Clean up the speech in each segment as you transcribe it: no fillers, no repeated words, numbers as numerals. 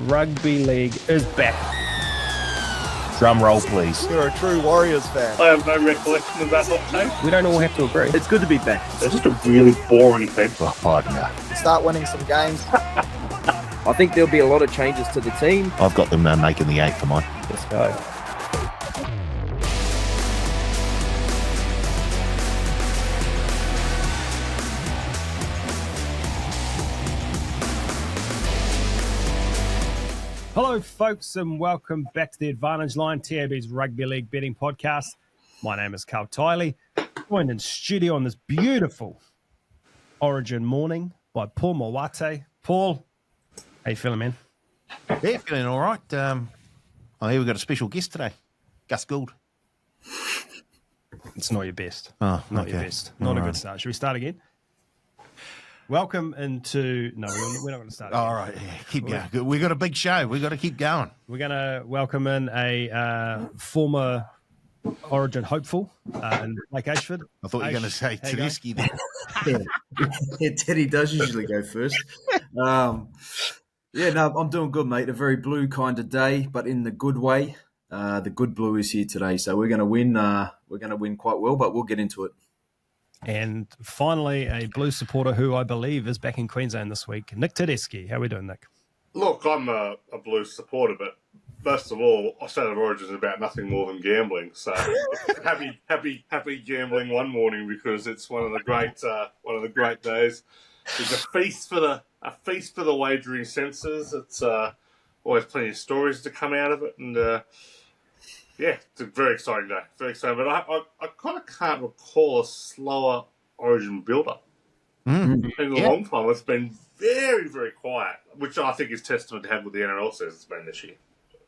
Rugby League is back. Drum roll, please. You're a true Warriors fan. I have no recollection of that hot take. We don't all have to agree. It's good to be back. It's just a really boring thing. Oh, partner. Start winning some games. I think there'll be a lot of changes to the team. I've got them making the 8 for mine. Let's go. Hello, folks, and welcome back to the Advantage Line, TAB's Rugby League betting podcast. My name is Carl Tiley, joined in studio on this beautiful Origin morning by Paul Mawate. Paul, how you feeling, man? Yeah, feeling all right. Here we've got a special guest today, Gus Gould. It's not your best. Oh, Not okay. your best. Not a good start. Should we start again? Welcome into... No, we're not going to start again. All right, yeah, keep going. We've got a big show. We've got to keep going. We're going to welcome in a former Origin hopeful in Lake Ashford. I thought you were going to say how you going? Tedeschi there. Yeah, Teddy does usually go first. I'm doing good, mate. A very blue kind of day, but in the good way. The good blue is here today, so we're going to win. We're going to win quite well, but we'll get into it. And finally, a Blue supporter who I believe is back in Queensland this week, Nick Tedeschi. How are we doing, Nick? Look, I'm a Blues supporter, but first of all, Australia of Origin is about nothing more than gambling. So happy gambling one morning because it's one of the great days. It's a feast for the wagering senses. It's always plenty of stories to come out of it, and yeah, it's a very exciting day. Very exciting, but I kind of can't recall a slower Origin build-up in a long time. It's been very, very quiet, which I think is testament to how good the NRL says it's been this year,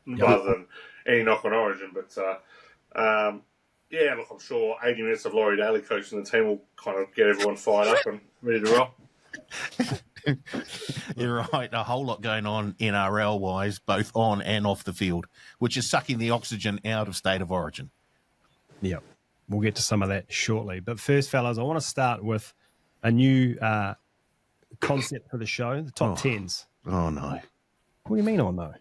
rather than any knock on Origin. But yeah, look, I'm sure 80 minutes of Laurie Daly coaching the team will kind of get everyone fired up and ready to roll. You're right. A whole lot going on NRL-wise, both on and off the field, which is sucking the oxygen out of State of Origin. Yeah, we'll get to some of that shortly. But first, fellas, I want to start with a new concept for the show, the top tens. Oh, no. What do you mean, oh no?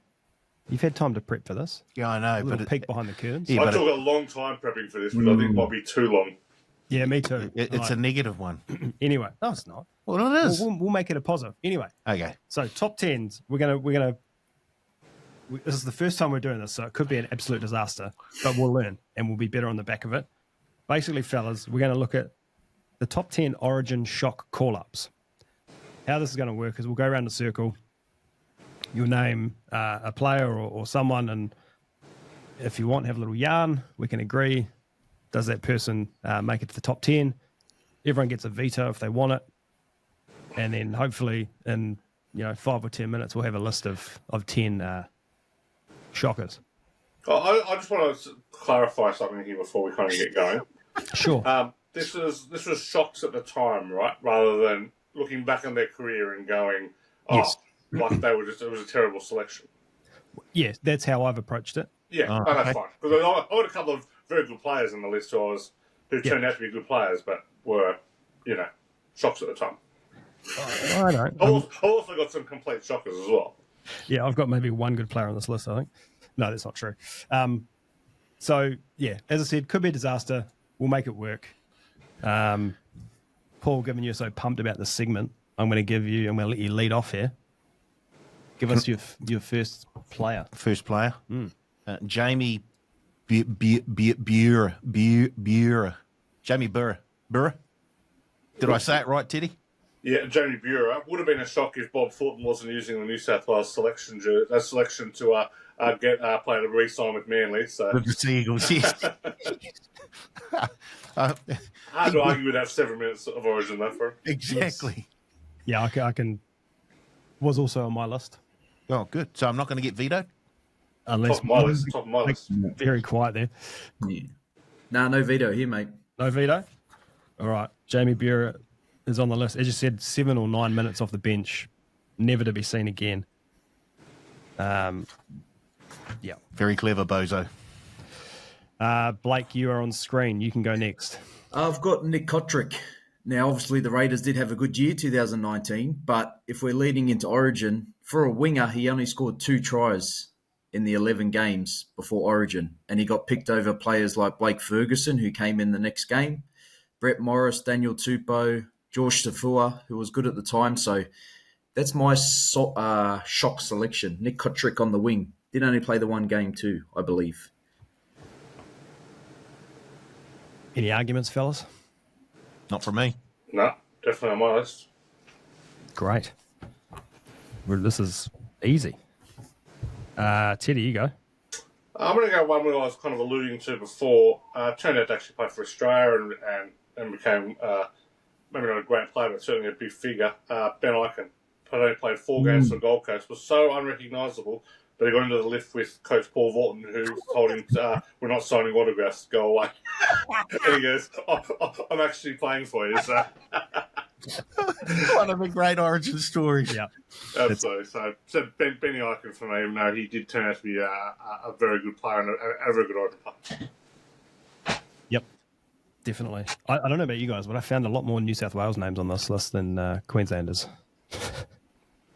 You've had time to prep for this. Yeah, I know. A little But peek behind the curtains. Yeah, I but took a long time prepping for this, which I think might be too long. Yeah, me too. it's a negative one. Anyway, no, it's not. Well, it is. We'll make it a positive. Anyway, Okay. so top tens. This is the first time we're doing this, so it could be an absolute disaster, but we'll learn and we'll be better on the back of it. Basically, fellas, we're going to look at the top 10 Origin shock call-ups. How this is going to work is we'll go around the circle. You'll name a player or someone, and if you want, have a little yarn. We can agree. Does that person make it to the top 10? Everyone gets a veto if they want it. And then hopefully in 5 or 10 minutes, we'll have a list of 10 shockers. I just want to clarify something here before we kind of get going. Sure. This was shocks at the time, right? Rather than looking back on their career and going, Yes. like it was a terrible selection. Yeah, that's how I've approached it. Yeah, that's fine. Because I had a couple of very good players on the list who turned out to be good players, but were, shocks at the time. I don't. I also got some complete shockers as well. Yeah, I've got maybe one good player on this list, I think. No, that's not true. So, yeah, as I said, could be a disaster. We'll make it work. Paul, given you're so pumped about this segment, I'm going to let you lead off here. Give us your first player. First player. Jamie Buer. Jamie Buer. Did I say it right, Teddy? Yeah, Jamie Buer. Would have been a shock if Bob Thornton wasn't using the New South Wales selection to get a player to re-sign with Manly. So With the Seagulls, yes. hard to argue with that 7 minutes of Origin though for him. Exactly. Yeah, I can. Was also on my list. Oh, good. So I'm not going to get vetoed? Unless Top of my list. very quiet there. Yeah. No veto here, mate. No veto? All right. Jamie Buer is on the list. As you said, 7 or 9 minutes off the bench. Never to be seen again. Yeah. Very clever, bozo. Blake, you are on screen. You can go next. I've got Nick Kotrick. Now, obviously, the Raiders did have a good year, 2019, but if we're leading into Origin, for a winger, he only scored 2 tries in the 11 games before Origin, and he got picked over players like Blake Ferguson, who came in the next game, Brett Morris, Daniel Tupou, George Tafua, who was good at the time. So that's my shock selection. Nick Kotrick on the wing. Did only play the one game too, I believe. Any arguments, fellas? Not for me. No, definitely on my list. Great. Well, this is easy. Teddy, you go. I'm going to go one that I was kind of alluding to before. Turned out to actually play for Australia and became maybe not a great player, but certainly a big figure. Ben Ikin. Only played 4 games for the Gold Coast. Was so unrecognisable, but he got into the lift with Coach Paul Vorton, who told him, "We're not signing autographs. Go away." And he goes, "I'm actually playing for you." So. One of the great origin stories. Yeah. Absolutely. So Benny Ikin for me, even though he did turn out to be a very good player and a very good origin player. Yep. Definitely. I don't know about you guys, but I found a lot more New South Wales names on this list than Queenslanders.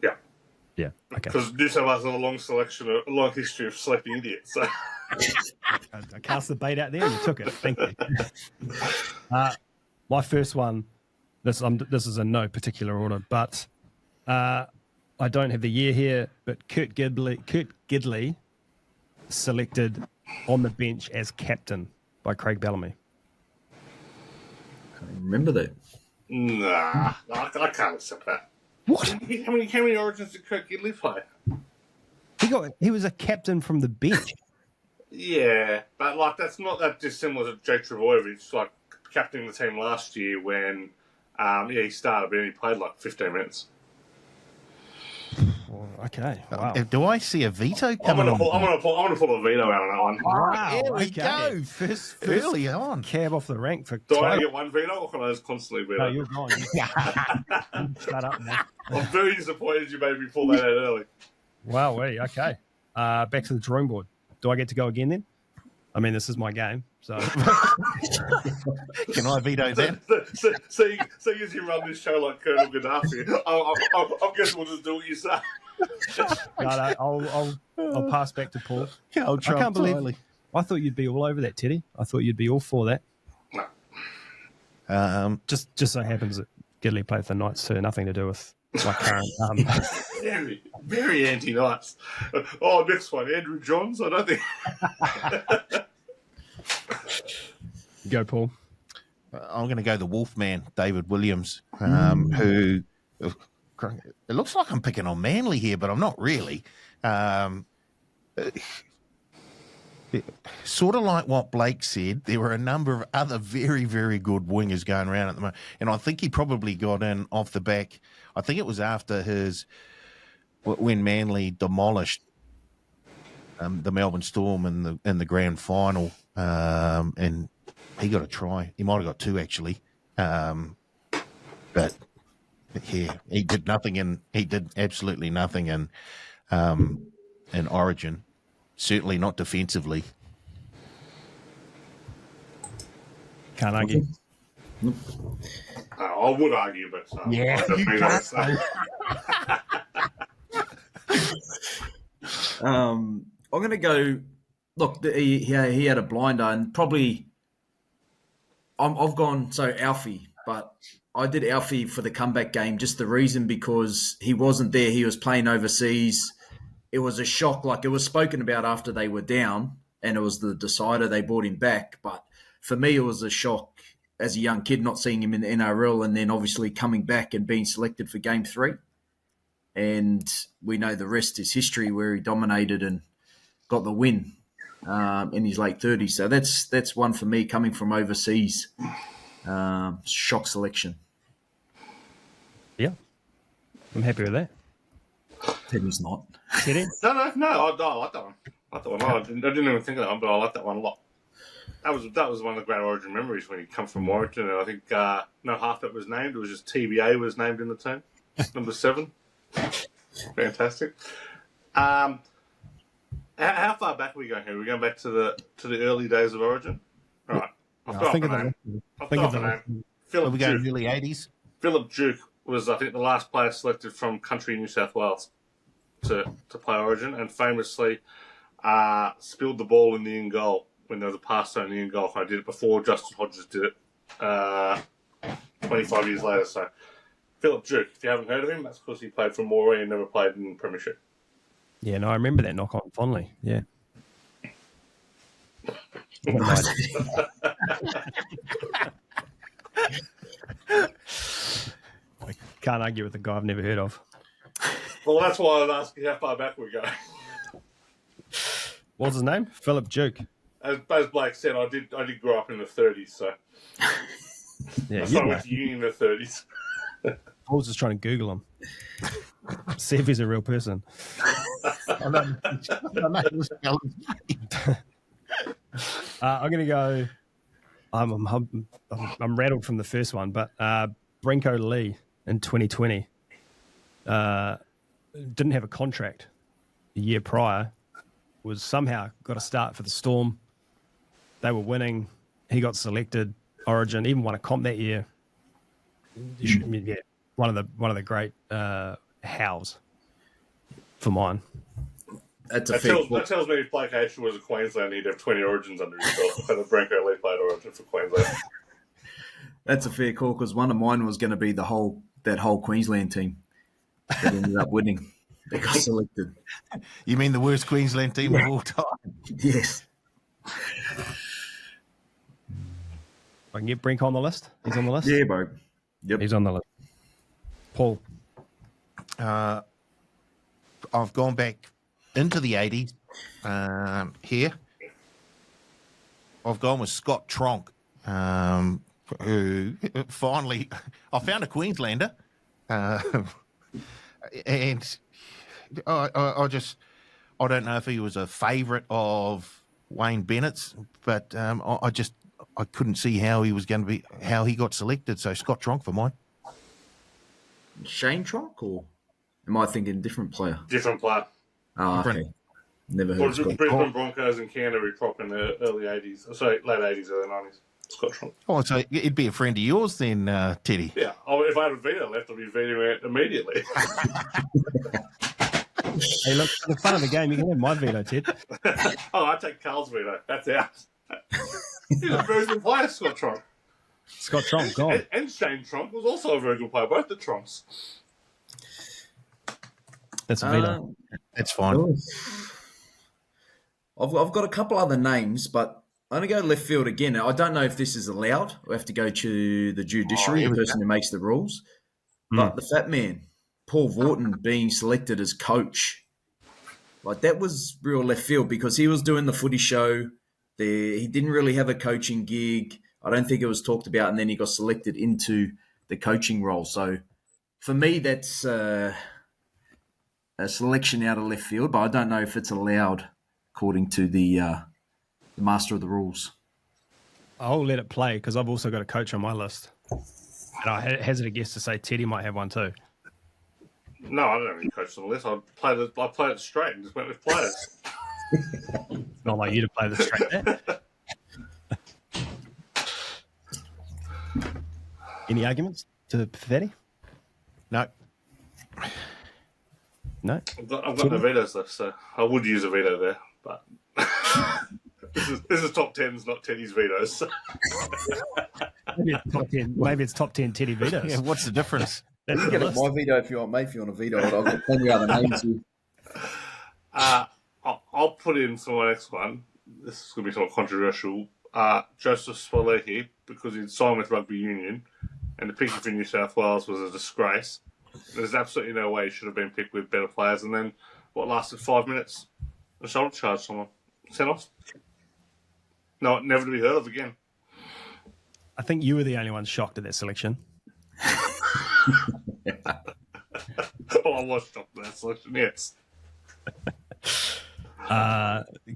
Yeah. Yeah. Okay. Because New South Wales have a long history of selecting idiots. So. I cast the bait out there and you took it. Thank you. My first one, this is in no particular order, but I don't have the year here, but Kurt Gidley selected on the bench as captain by Craig Bellamy. I remember that. Nah, I can't accept that. What? How many origins did Kurt Gidley play? He was a captain from the bench. Yeah, but that's not that dissimilar to Jake Trebojevic, captaining the team last year when he started, but he played 15 minutes. Okay. Wow. Do I see a veto I'm coming gonna on? pull a veto out on that one. Wow. Here we Okay. go. First early on. Cab off the rank for Do I only Tyler. get one veto, or can I just constantly veto? No, you're gone. Shut up, man. I'm very disappointed you made me pull that out early. Wow. Okay. Back to the drawing board. Do I get to go again then? I mean, this is my game, so. Can I veto that? So you run this show like Colonel Gaddafi. I'm guessing we'll just do what you say. No, I'll pass back to Paul. I'll I can't Trump believe. Tyler. I thought you'd be all over that, Teddy. I thought you'd be all for that. No. Just so happens that Gidley played for the Knights too. Nothing to do with my current. Very, very anti-Knights. Oh, next one, Andrew Johns. I don't think. Go, Paul. I'm going to go the Wolfman, David Williams, who it looks like I'm picking on Manly here, but I'm not really. Sort of like what Blake said, there were a number of other very, very good wingers going around at the moment, and I think he probably got in off the back. I think it was after when Manly demolished the Melbourne Storm in the grand final, and he got a try. He might have got 2 actually, but yeah, he did nothing he did absolutely nothing in Origin. Certainly not defensively. Can't argue. I would argue, but Yeah, I definitely you don't can't. say. I'm going to go. Look, he had a blinder, and probably I've gone Alfie, but I did Alfie for the comeback game. Just the reason because he wasn't there. He was playing overseas. It was a shock. It was spoken about after they were down, and it was the decider. They brought him back, but for me, it was a shock as a young kid not seeing him in the NRL, and then obviously coming back and being selected for Game 3. And we know the rest is history, where he dominated and got the win in his late 30s. So that's one for me coming from overseas. Shock selection. Yeah, I'm happy with that. Teddy's not. Teddy? No, I like that one. I didn't even think of that one, but I like that one a lot. That was one of the great Origin memories when you come from Origin, and I think no half that was named. It was just TBA was named in the team, number 7. Fantastic. How far back are we going here? Are we going back to the early days of Origin? All right. I've got a name. Are we going Duke. early 80s? Philip Duke was, I think, the last player selected from country New South Wales to play Origin, and famously spilled the ball in the in goal when there was a pass zone in the in goal. I did it before Justin Hodges did it 25 years later. So Philip Duke, if you haven't heard of him, that's because he played for Moree and never played in the Premiership. Yeah, no, I remember that knock on fondly. Yeah. I can't argue with a guy I've never heard of. Well, that's why I was asking how far back we go. What's his name? Philip Duke. As Blake said, I did grow up in the 30s, so Yeah, I went to uni in the 30s. I was just trying to Google him. See if he's a real person. I know this spelling's funny. I'm going to go. I'm rattled from the first one, but Brinko Lee in 2020 didn't have a contract the year prior. Was somehow got a start for the Storm. They were winning. He got selected Origin, even won a comp that year. Yeah, one of the great howls for mine. That's a That fair tells me if Blake Asher was a Queensland, he'd have 20 Origins under his belt. But the Branko Lee played Origin for Queensland. That's a fair call because one of mine was going to be that whole Queensland team that ended up winning. They got selected. You mean the worst Queensland team of all time? Yes. I can get Brink on the list. He's on the list. Yeah, bro. Yep. He's on the list. Paul. I've gone back into the 80s here. I've gone with Scott Tronk, who finally I found a Queenslander, and I don't know if he was a favourite of Wayne Bennett's, but I couldn't see how he got selected. So Scott Tronk for mine. Shane Tronk, or am I thinking different player? Different player. Oh, okay. Never heard of Scott. Brisbane Broncos and Canterbury prop in the early 80s. Sorry, late 80s, early 90s. Scott Tronk. Oh, so it'd be a friend of yours then, Teddy. Yeah. Oh, if I had a veto left, I'd be vetoing it immediately. Hey, look, for the fun of the game, you can have my veto, Ted. Oh, I take Carl's veto. That's out. He's a very good player, Scott Tronk. Scott Tronk, gone. And Shane Tronk was also a very good player. Both the Tronks. That's a veto. That's fine. I've got a couple other names, but I'm going to go left field again. I don't know if this is allowed. We have to go to the judiciary, the person who makes the rules. But the fat man, Paul Vaughton, being selected as coach, like that was real left field because he was doing the footy show. He didn't really have a coaching gig. I don't think it was talked about, and then he got selected into the coaching role. So for me, that's a selection out of left field, but I don't know if it's allowed according to the master of the rules. I'll let it play because I've also got a coach on my list. And I hazard a guess to say Teddy might have one too. No, I don't have any coaches on the list. I played it straight and just went with players. It's not like you to play the straight there. Any arguments to Fatty? No. No? I've got no vetoes left, so I would use a veto there, but this is top 10s, not Teddy's vetoes. Maybe it's top 10 Teddy vetoes. Yeah, what's the difference? You can get my veto if you want, mate. If you want a veto, I've got plenty of other names here. I'll put in for my next one. This is going to be somewhat controversial. Joseph Swalehi, because he'd signed with Rugby Union, and the picking for New South Wales was a disgrace. There's absolutely no way he should have been picked with better players. And then, what lasted 5 minutes? A shoulder charge someone. Sent off. No, never to be heard of again. I think you were the only one shocked at that selection. Oh, I was shocked at that selection, yes.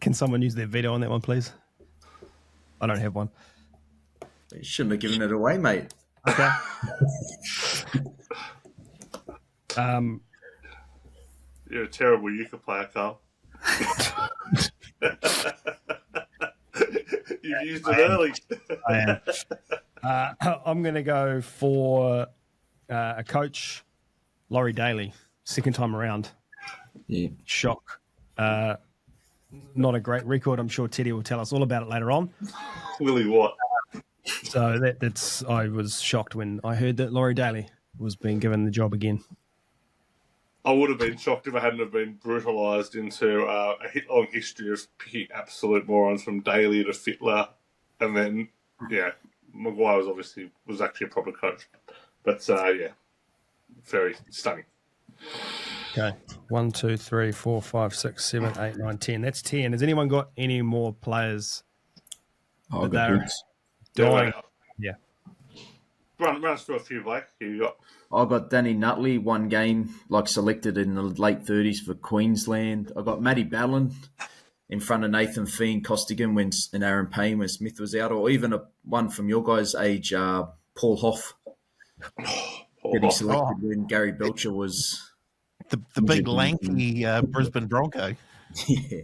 Can someone use their veto on that one, please? I don't have one. You shouldn't have given it away, mate. Okay. You're a terrible euchre player, Carl. You've used it early. I am. I'm going to go for a coach, Laurie Daly, second time around. Yeah. Shock. Not a great record. I'm sure Teddy will tell us all about it later on. Willie what? So that's I was shocked when I heard that Laurie Daly was being given the job again. I would have been shocked if I hadn't have been brutalised into a long history of picking absolute morons from Daly to Fittler, and then Maguire was actually a proper coach, but very stunning. Okay, 1, 2, 3, 4, 5, 6, 7, 8, 9, 10. That's 10. Has anyone got any more players? Oh, that got they're Boots. dying? Yeah. Run us through a few, Blake. Who you got? I got Danny Nutley, one game, selected in the late 30s for Queensland. I got Matty Ballin in front of Nathan Fiend Costigan and Aaron Payne when Smith was out, or even one from your guys' age, Paul Hoff. Getting selected when Gary Belcher was... The big, lanky Brisbane Bronco. Yeah.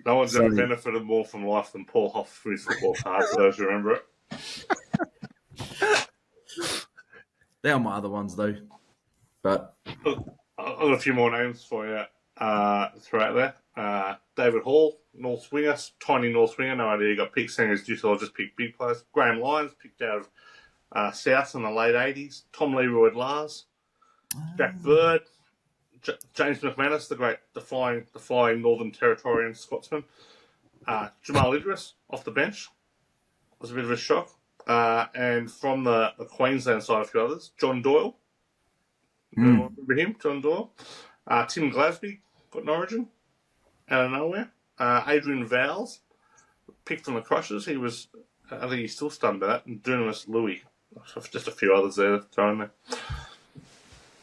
No one's ever benefited more from life than Paul Hoff for his football card, for those who remember it. They are my other ones, though. But I've got a few more names for you throughout there. David Hall, North winger, tiny North winger, no idea. You got picked saying as due, so I'll just pick big players. Graham Lyons, picked out of South in the late 80s. Tom Leroy Lars, Jack Bird, James McManus, the flying Northern Territorian Scotsman. Jamal Idris off the bench was a bit of a shock. And from the Queensland side, a few others. John Doyle. Remember him? John Doyle. Tim Glasby got an origin out of nowhere. Adrian Vowles, picked from the Crushers. I think he's still stunned by that. And Dunamis Louis. Just a few others there thrown there.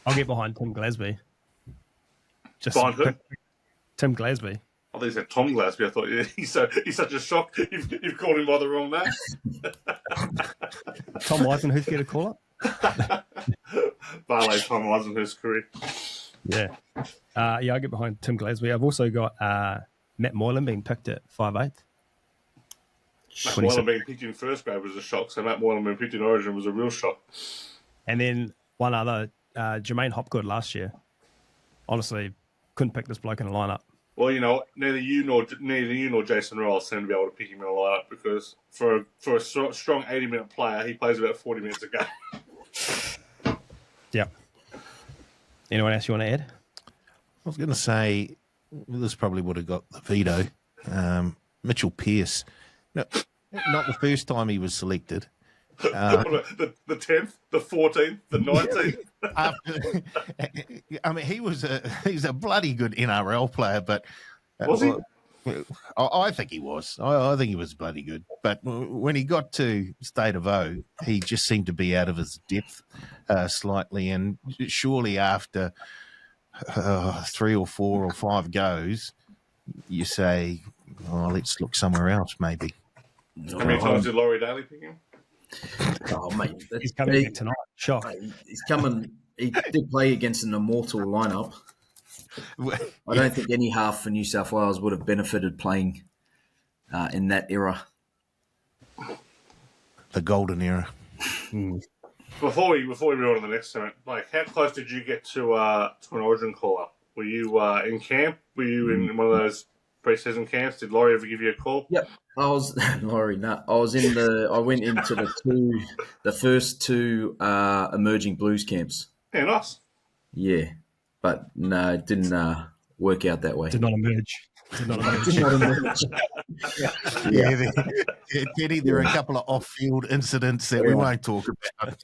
I'll get behind Tim Glasby. Behind who? Tim Glasby. I think he said Tom Glasby. I thought he's such a shock. You've called him by the wrong name. Tom Weisenhuth get a call up? Barley Tom Weisenhuth's career. Yeah. I'll get behind Tim Glasby. I've also got Matt Moylan being picked at 5'8". Matt Moylan being picked in first grade was a shock, so Matt Moylan being picked in Origin was a real shock. And then one other, Jermaine Hopgood last year. Honestly, couldn't pick this bloke in a lineup. Well, neither you nor Jason Ross seem to be able to pick him in a lineup because for a strong 80-minute player, he plays about 40 minutes a game. Yeah. Anyone else you want to add? I was going to say, this probably would have got the veto. Mitchell Pearce. No, not the first time he was selected. The 10th, the 14th, the 19th. He's a bloody good NRL player, but was he? I think he was. I think he was bloody good. But when he got to State of O, he just seemed to be out of his depth slightly. And surely after 3 or 4 or 5 goes, you say, let's look somewhere else maybe. How many times did Laurie Daly pick him? Oh, mate. He's coming back tonight. Shock. He's coming. He did play against an immortal lineup. I don't think any half for New South Wales would have benefited playing in that era. The golden era. Before we move on to the next segment, like, how close did you get to an Origin call-up? Were you in camp? Were you in one of those pre-season camps? Did Laurie ever give you a call? Yep. I was Laurie. No, I went into the first 2 emerging Blues camps. Yeah, nice. Yeah, but no, it didn't work out that way. Did not emerge. Teddy, there are a couple of off-field incidents that we won't talk about.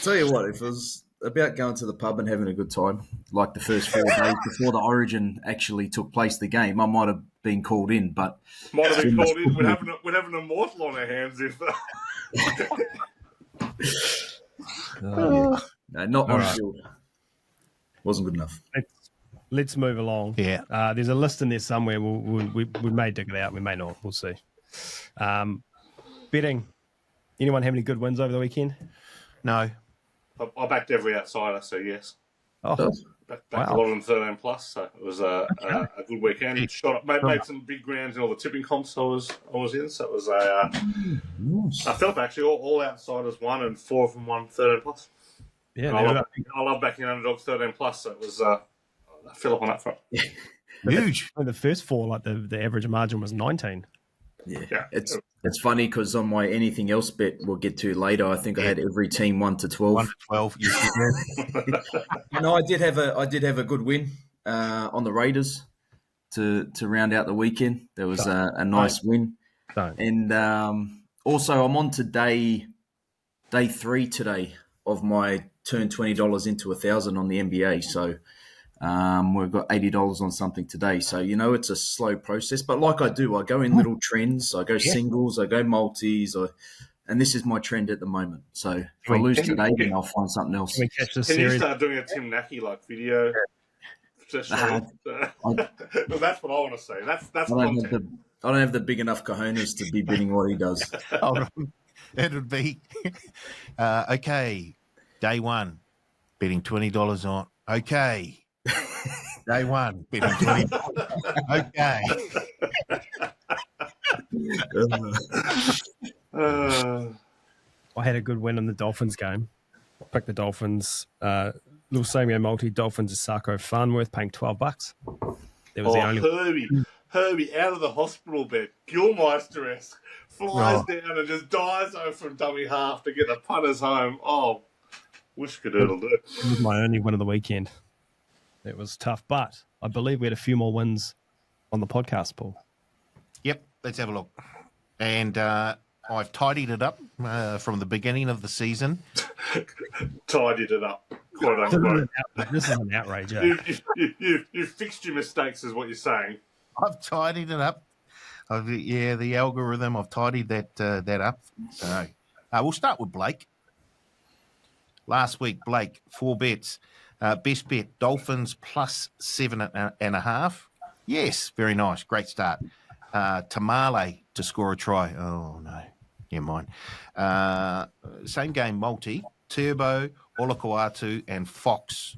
Tell you what, if it was about going to the pub and having a good time, like the first 4 days before the Origin actually took place, the game, I might have been called in, but might have been called in. We'd have an immortal on our hands if. No, not on field. Wasn't good enough. Let's move along. Yeah. There's a list in there somewhere. We may dig it out. We may not. We'll see. Betting. Anyone have any good wins over the weekend? No. I backed every outsider, so yes. Oh, Back a lot of them 13 plus, so it was a good weekend. Made some big grounds in all the tipping comps I was in, so it was I felt actually all outsiders won and 4 of them won 13 plus. Yeah, I love backing underdogs 13 plus, so it was I fell up on that front. Huge. in the first 4, like the average margin was 19. Yeah. It's funny because on my anything else bet we'll get to later, I think I had every team 1 to 12. 1 to 12. No, I did have a good win on the Raiders to round out the weekend. There was a nice win. And also I'm on to day 3 today of my turn $20 into 1,000 on the NBA. So we've got $80 on something today. So, it's a slow process. But like I do, I go in little trends. I go singles, I go multis, and this is my trend at the moment. So if I lose today, then I'll find something else. Can we catch this Can series? you start doing a Tim Nacky video session? Well, that's what I want to say. That's content. I don't have the big enough cojones to be bidding what he does. Hold on. It would be okay. Day 1, betting $20 on. Okay. Day 1, betting $20. Okay. I had a good win in the Dolphins game. I picked the Dolphins. Little same game multi. Dolphins is Sarko Farnworth paying $12. It was the only. Herbie out of the hospital bed, Gilmeister-esque, flies down and just dives over from dummy half to get the punters home. Oh, wish could do. It was my only win of the weekend. It was tough, but I believe we had a few more wins on the podcast, Paul. Yep, let's have a look. And I've tidied it up from the beginning of the season. Tidied it up. Quote unquote. This is an outrage. Yeah. You fixed your mistakes, is what you're saying. I've tidied it up. The algorithm, I've tidied that up. So we'll start with Blake. Last week, Blake, 4 bets. Best bet, Dolphins plus 7.5. Yes, very nice. Great start. Tamale to score a try. Oh, no. Never mind. Same game, multi. Turbo, Olakau'atu, and Fox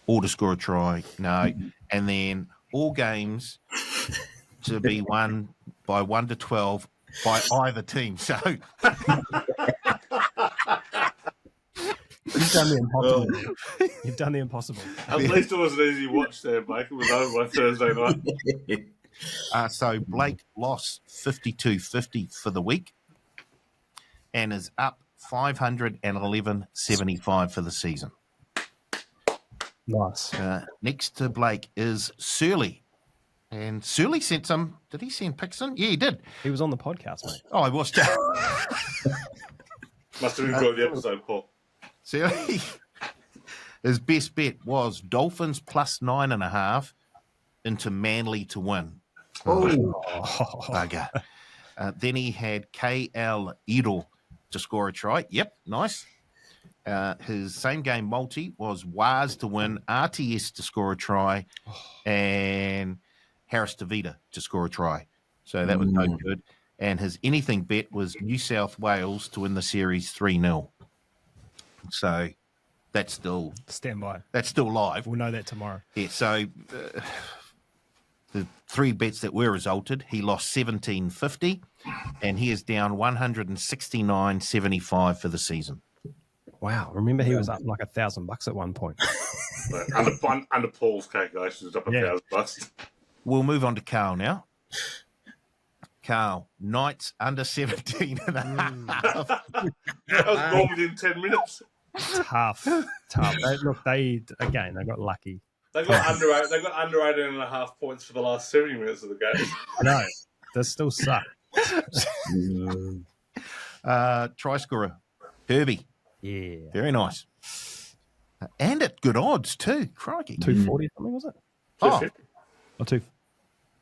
all to score a try. No. And then all games to be won by 1 to 12 by either team. So You've done the impossible. You've done the impossible. At least it was an easy watch there, Blake. It was over by Thursday night. So Blake lost 52.50 for the week and is up 511.75 for the season. Nice. Next to Blake is Surly. And Surly sent some. Did he send pics in? Yeah, he did. He was on the podcast, mate. Oh, I watched that. Must have enjoyed the episode, Paul. Surly. His best bet was Dolphins plus 9.5 into Manly to win. Bugger. Then he had KL Edel to score a try. Yep, nice. His same game multi was Waz to win, RTS to score a try, and Harris Tavita to score a try. So that was no good. And his anything bet was New South Wales to win the series 3-0. So that's still stand by. That's still live. We'll know that tomorrow. Yeah. So the 3 bets that were resulted, he lost 17.50, and he is down 169.75 for the season. Wow. Remember he was up like $1,000 at one point. Under Paul's calculations, up $1,000. We'll move on to Carl now. Carl, Knights under 17.5. That was gone within 10 minutes. Tough. They got lucky. They got under 8.5 points for the last 70 minutes of the game. I know. They still suck. Try scorer, Herbie. Yeah. Very nice. And at good odds too. Crikey. 240 something, was it? Oh. Or two.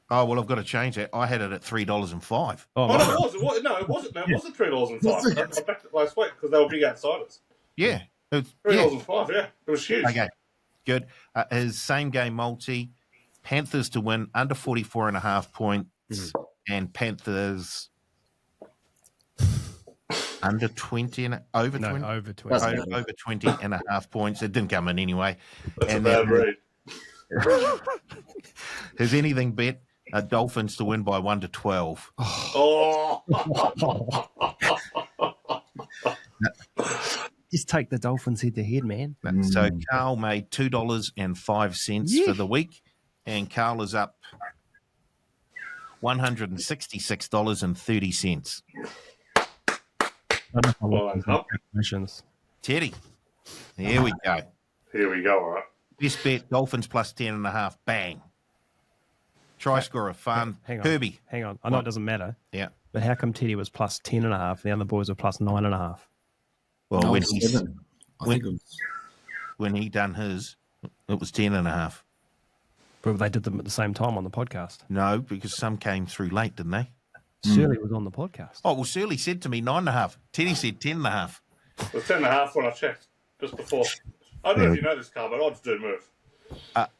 Oh, well, I've got to change that. I had it at $3.05. Oh, no, it wasn't. No, it wasn't. It wasn't $3.05. I backed it last week because they were big outsiders. Yeah. $3.05, yeah. It was huge. Okay. Good. His same game multi, Panthers to win under 44.5 points, and Panthers under 20 and over 20. No, over 20. Doesn't- Over 20 and a half points. It didn't come in anyway. That's And a bad then- read. Has anything bet Dolphins to win by 1 to 12? Oh, Just take the Dolphins head to head, man. So Carl made $2.05 for the week, and Carl is up $166.30. well done, Hump. Congratulations. Teddy, here we go. Here we go. All right. Best bet, Dolphins plus 10.5. Bang. Try scorer, fun. Hang on. Herbie. Hang on. I know it doesn't matter, Yeah. but how come Teddy was plus 10.5 and the other boys were plus 9.5? Well, No, when, it's he, 7. I think it was. when he done his, it was 10.5. But they did them at the same time on the podcast. No, because some came through late, didn't they? Shirley was on the podcast. Oh, well, Shirley said to me 9.5. Teddy said 10.5. It was 10.5 when I checked just before. I don't know if you know this, Carl, but odds do move. But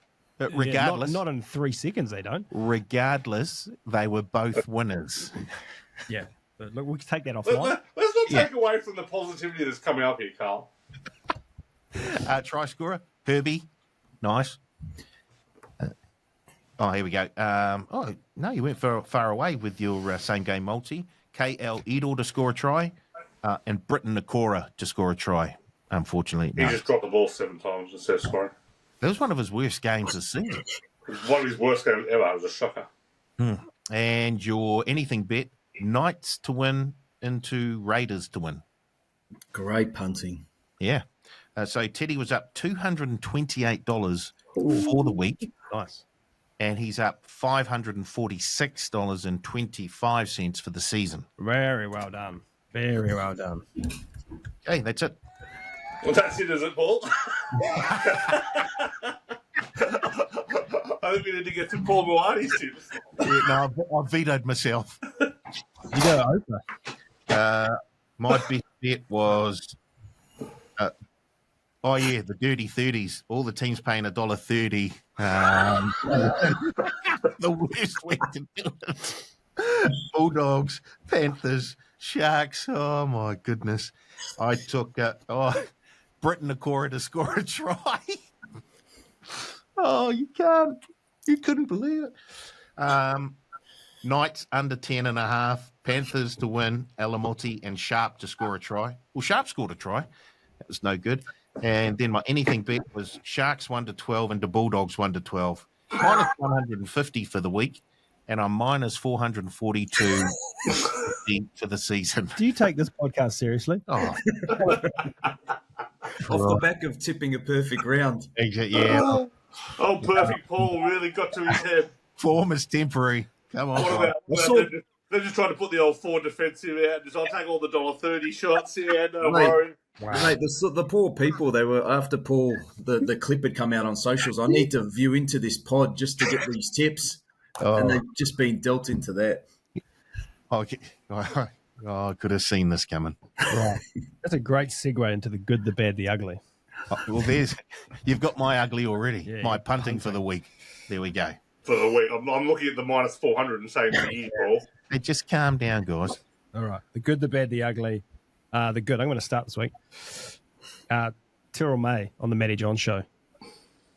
Yeah, regardless, not in 3 seconds, they don't. regardless, they were both winners. Yeah. But look, we can take that Let's offline. not take away from the positivity that's coming up here, Carl. Try scorer, Herbie. Nice. Here we go. No, you went far away with your same game multi. KL Edel to score a try, and Britton Nakora to score a try. Unfortunately, He no. just dropped the ball 7 times instead of scoring. That was one of his worst games this season. It was one of his worst games ever. It was a shocker. And your anything bet, Knights to win into Raiders to win. Great punting. Yeah. So Teddy was up $228 for the week, Nice. and he's up $546.25 for the season. Very well done. Very well done. Okay, that's it. Well, that's it, is it, Paul? I think we need to get to Paul Moani's tips. Yeah, no, I vetoed myself. You go over. My best bet was, the Dirty 30s. All the teams paying $1.30. The worst way to do it. Bulldogs, Panthers, Sharks. Oh, my goodness. I took Britton Nakora to score a try. Oh, you couldn't believe it. Knights under 10.5, Panthers to win, Alamotti and Sharp to score a try. Well, Sharp scored a try. That was no good. And then my anything bet was Sharks 1 to 12 and the Bulldogs 1 to 12. Minus 150 for the week, and I'm minus 442 for the season. Do you take this podcast seriously? Oh, Off the back of tipping a perfect round. yeah. Oh, perfect Paul really got to his head. Form is temporary. Come on. What about they're just trying to put the old forward defensive out. Just I'll take all the $1.30 shots. Yeah, no Mate. worry. Mate, the poor people, they were, after Paul, the clip had come out on socials, I need to view into this pod just to get these tips. And they've just been dealt into that. Okay. I could have seen this coming. Right. That's a great segue into the good, the bad, the ugly. Well, you've got my ugly already. Yeah, my yeah, punting for the week. There we go. For the week, I'm looking at the minus 400 and saying for you, Paul. Hey, just calm down, guys. All right. The good, the bad, the ugly. The good. I'm going to start this week. Tyrrell May on the Matty John show.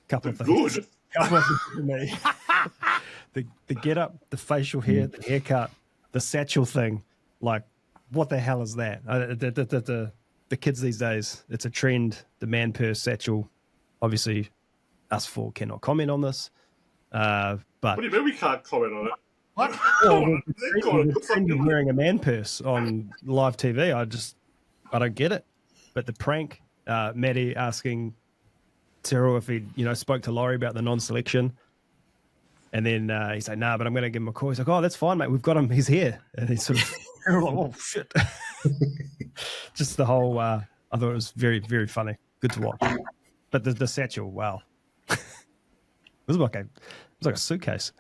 Couple of things. Good. Couple of things for me. The get up, the facial hair, the haircut, the satchel thing. Like, what the hell is that? The kids these days, it's a trend. The man purse satchel. Obviously, us four cannot comment on this. But What do you mean we can't comment on it? What? the trend of wearing a man purse on live TV, I don't get it. But the prank, Matty asking Tyrrell if he, spoke to Laurie about the non-selection. And then he said, "Nah, but I'm going to give him a call." He's like, "Oh, that's fine, mate. We've got him. He's here." And he's sort of like, "Oh shit!" Just the whole. I thought it was very, very funny. Good to watch. But the satchel, wow, it was like a suitcase.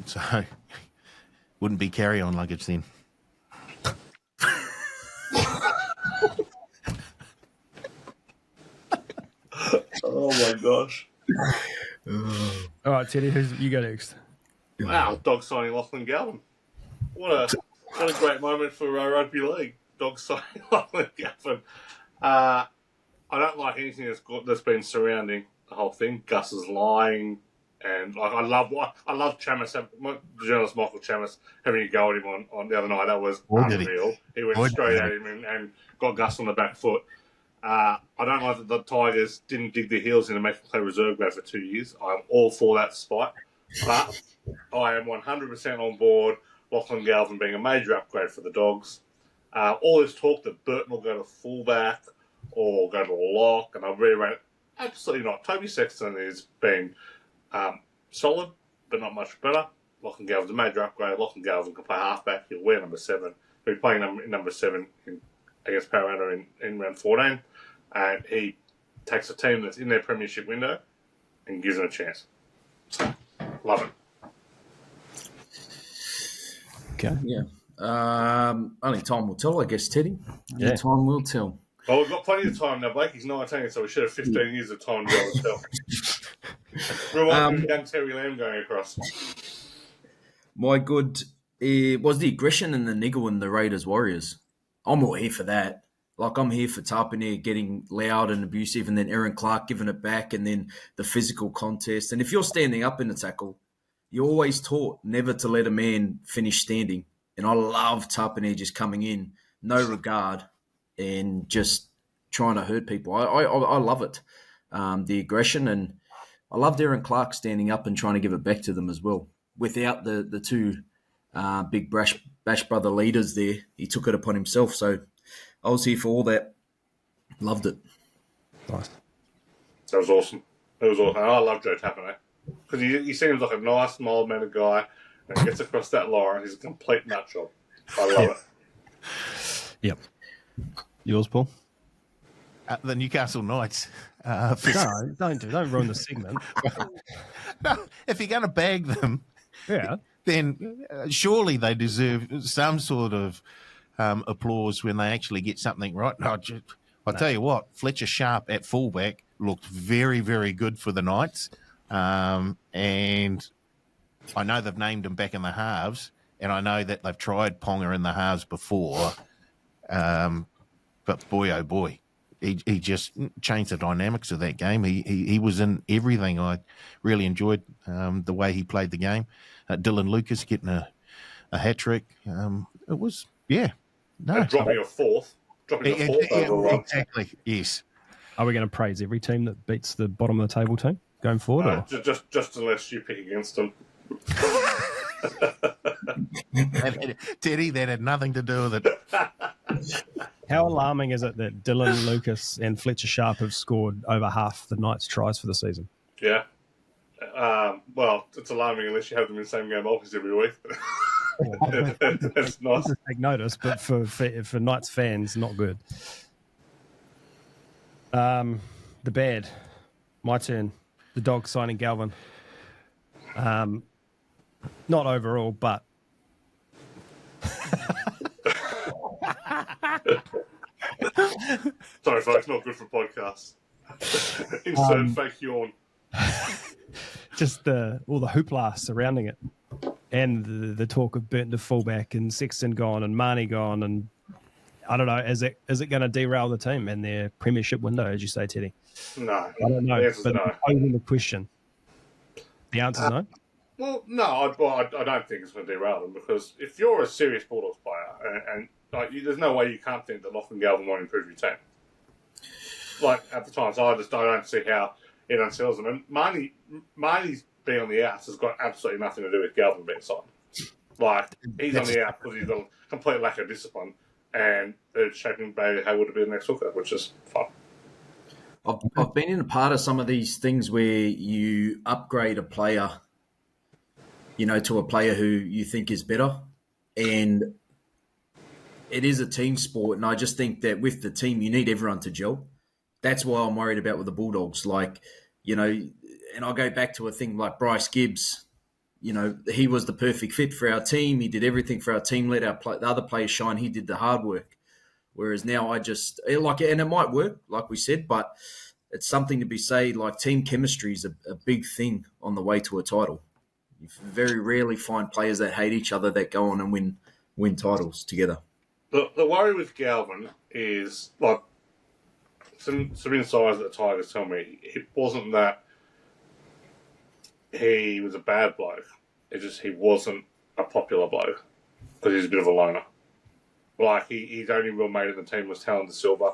So, wouldn't be carry-on luggage then. Oh my gosh. All right, Teddy, you go next. Wow, dog signing Lachlan Galvin. What What a great moment for rugby league. Dogs signing Lachlan Gavin. I don't like anything that's been surrounding the whole thing. Gus is lying, and I love Chamis, the journalist Michael Chamis, having a go at him on the other night. That was unreal. He went straight at him and got Gus on the back foot. I don't like that the Tigers didn't dig their heels in and make him play reserve grade for 2 years. I'm all for that spite, but I am 100% on board Lachlan Galvin being a major upgrade for the Dogs. All this talk that Burton will go to fullback or go to lock, and I'll reiterate, absolutely not. Toby Sexton has been solid, but not much better. Lachlan Galvin's a major upgrade. Lachlan Galvin can play halfback. He'll wear number 7. He'll be playing number 7 against Parramatta in round 14. And he takes a team that's in their premiership window and gives them a chance. So, love it. Okay. Yeah. Only time will tell, I guess, Teddy. Yeah. Time will tell. Well, we've got plenty of time now. Blakey's 19, so we should have 15 years of time to go and tell. Rewind young Terry Lamb going across. My good was the aggression and the niggle in the Raiders Warriors. I'm all here for that. Like, I'm here for Tapine getting loud and abusive, and then Aaron Clark giving it back, and then the physical contest. And if you're standing up in the tackle, you're always taught never to let a man finish standing. And I love Tapine just coming in, no regard, and just trying to hurt people. I love it, the aggression. And I loved Aaron Clark standing up and trying to give it back to them as well. Without the two big Bash Brother leaders there, he took it upon himself. So I was here for all that. Loved it. Nice. That was awesome. It was awesome. I love Joe Tapine because he seems like a nice, mild-mannered guy, and he gets across that line. He's a complete nutjob. I love it. Yep. Yours, Paul? The Newcastle Knights. No, don't ruin the segment. No, if you're going to bag them, Yeah. then surely they deserve some sort of applause when they actually get something right. I'll tell you what, Fletcher Sharp at fullback looked very, very good for the Knights. And I know they've named him back in the halves, and I know that they've tried Ponga in the halves before. But boy, oh boy, he just changed the dynamics of that game. He was in everything. I really enjoyed the way he played the game. Dylan Lucas getting a hat trick. It was, yeah. No. And dropping a fourth overall. Exactly, yes. Are we going to praise every team that beats the bottom of the table team going forward? Or? Just unless you pick against them. Teddy, that had nothing to do with it. How alarming is it that Dylan Lucas and Fletcher Sharp have scored over half the Knights' tries for the season? Yeah. Well, it's alarming unless you have them in the same game always every week. That's nice. To take notice, but for Knights fans, not good. The bad. My turn. The Dogs signing Galvin. Not overall, but Sorry, folks, not good for podcasts. Insert fake yawn. just all the hoopla surrounding it, and the talk of Burton to fullback and Sexton gone and Marnie gone, and I don't know. Is it going to derail the team and their premiership window, as you say, Teddy? No, I don't know. The answer's But no. posing the question, the answer's no. Well, no, I don't think it's going to derail them because if you're a serious Bulldogs player and there's no way you can't think that Lachlan Galvin won't improve your team. Like at the time, so I don't see how it unsettles them. And Marnie's being on the outs has got absolutely nothing to do with Galvin being signed. Like he's on the out because he's got a complete lack of discipline, and they're shaping Bailey Hayward to be the next hooker, which is fun. I've been in a part of some of these things where you upgrade a player, to a player who you think is better. And it is a team sport. And I just think that with the team, you need everyone to gel. That's why I'm worried about with the Bulldogs. Like, and I'll go back to a thing like Bryce Gibbs. He was the perfect fit for our team. He did everything for our team, let the other players shine. He did the hard work. Whereas now and it might work, like we said, but it's something to be said, like team chemistry is a big thing on the way to a title. You very rarely find players that hate each other that go on and win win titles together. The worry with Galvin is, like, some insiders at the Tigers tell me it wasn't that he was a bad bloke. It's just he wasn't a popular bloke because he's a bit of a loner. Like, his only real mate in the team was Talon De Silva,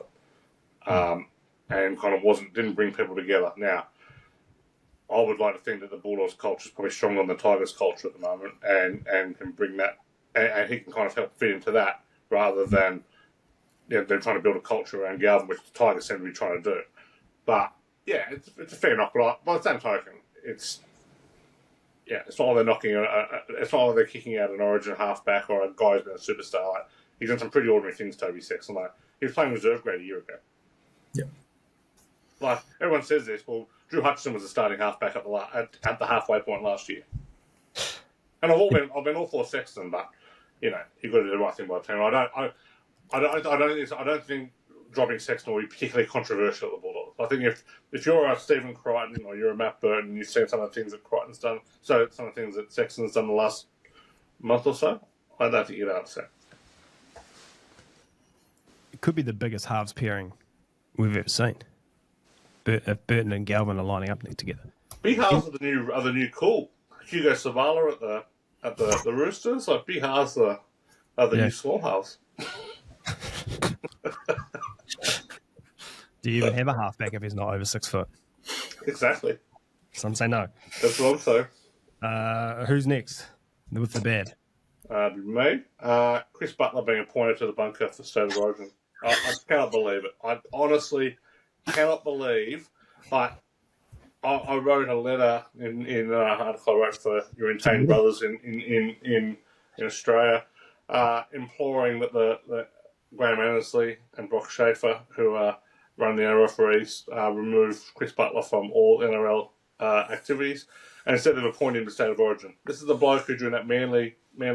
and kind of didn't bring people together. Now, I would like to think that the Bulldogs culture is probably stronger than the Tigers culture at the moment, and can bring that, and he can kind of help fit into that rather than they're trying to build a culture around Galvin, which the Tigers seem to be trying to do. But yeah, it's a fair knock. But by the same token, it's not like they're it's not like they're kicking out an Origin halfback or a guy who's been a superstar. Like, he's done some pretty ordinary things, Toby Sexton. Like, he was playing reserve grade a year ago. Yeah. Like, everyone says this. Well, Drew Hutchison was the starting halfback at the halfway point last year. And I've been all for Sexton, but you've got to do the right thing by the team. I don't think dropping Sexton will be particularly controversial at the Bulldogs. I think if you're a Stephen Crichton or you're a Matt Burton and you've seen some of the things that Crichton's done, so some of the things that Sexton's done the last month or so, I don't think you'd upset. It could be the biggest halves pairing we've ever seen. If Burton and Galvin are lining up together. Big halves are the new cool. Hugo Savala at the Roosters, like big halves are the new small halves. Do you even have a halfback if he's not over 6 foot? Exactly. Some say no. That's what I'm saying. Who's next with the bad? Me. Chris Butler being appointed to the bunker for State of Origin. I cannot believe it. I honestly cannot believe. Like, I wrote a letter in an article I wrote for your Intain brothers in Australia, imploring that the Graham Annesley and Brock Schaefer, who run the NRL referees, remove Chris Butler from all NRL activities, and instead of appointing him to State of Origin. This is the bloke who, during that Manly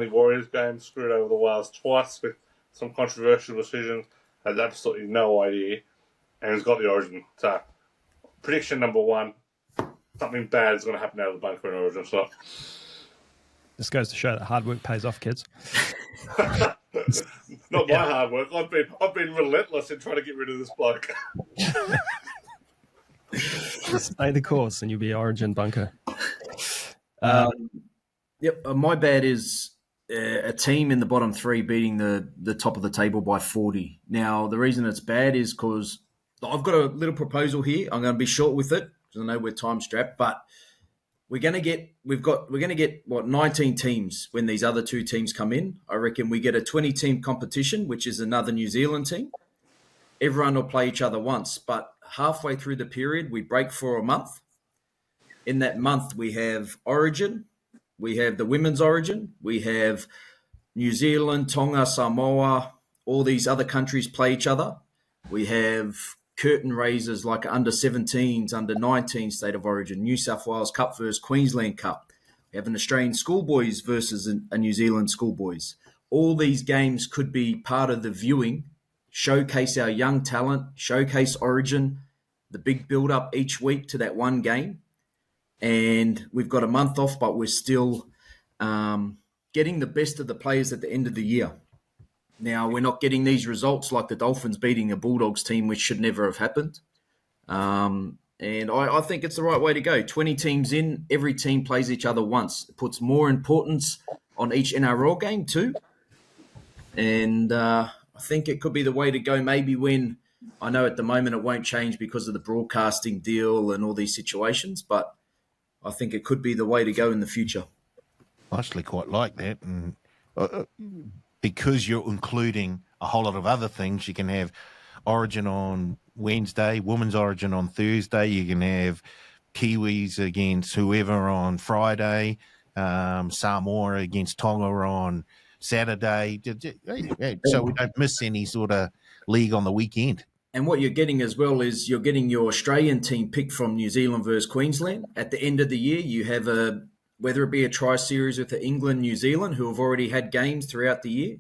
Warriors game, screwed over the Wales twice with some controversial decisions, has absolutely no idea, and has got the Origin. So, prediction number one, something bad is going to happen out of the bunker in Origin. So, this goes to show that hard work pays off, kids. Not my hard work. I've been relentless in trying to get rid of this bloke. Stay the course, and you'll be Origin bunker. My bad is a team in the bottom three beating the top of the table by 40. Now, the reason it's bad is because I've got a little proposal here. I'm going to be short with it because I know we're time strapped, but we're going to get 19 teams when these other two teams come in. I reckon we get a 20-team competition, which is another New Zealand team. Everyone will play each other once, but halfway through the period, we break for a month. In that month, we have Origin, we have the Women's Origin, we have New Zealand, Tonga, Samoa, all these other countries play each other. We have curtain raisers like under 17s, under 19 State of Origin, New South Wales Cup versus Queensland Cup. We have an Australian schoolboys versus a New Zealand schoolboys. All these games could be part of the viewing, showcase our young talent, showcase Origin, the big build-up each week to that one game. And we've got a month off, but we're still getting the best of the players at the end of the year. Now, we're not getting these results like the Dolphins beating a Bulldogs team, which should never have happened. And I think it's the right way to go. 20 teams in, every team plays each other once. It puts more importance on each NRL game too. And I think it could be the way to go maybe when, I know at the moment it won't change because of the broadcasting deal and all these situations, but I think it could be the way to go in the future. I actually quite like that. And because you're including a whole lot of other things, you can have Origin on Wednesday, Women's Origin on Thursday. You can have Kiwis against whoever on Friday, Samoa against Tonga on Saturday. So we don't miss any sort of league on the weekend. And what you're getting as well is you're getting your Australian team picked from New Zealand versus Queensland. At the end of the year, you have whether it be a tri-series with England, New Zealand, who have already had games throughout the year.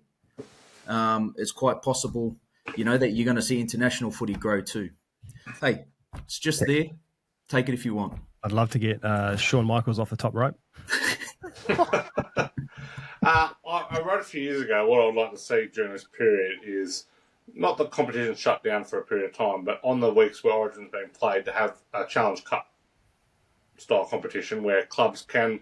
It's quite possible, that you're going to see international footy grow too. Hey, it's just there. Take it if you want. I'd love to get Shawn Michaels off the top rope. I wrote a few years ago what I would like to see during this period is not the competition shut down for a period of time, but on the weeks where Origin's being played to have a Challenge Cup style competition where clubs can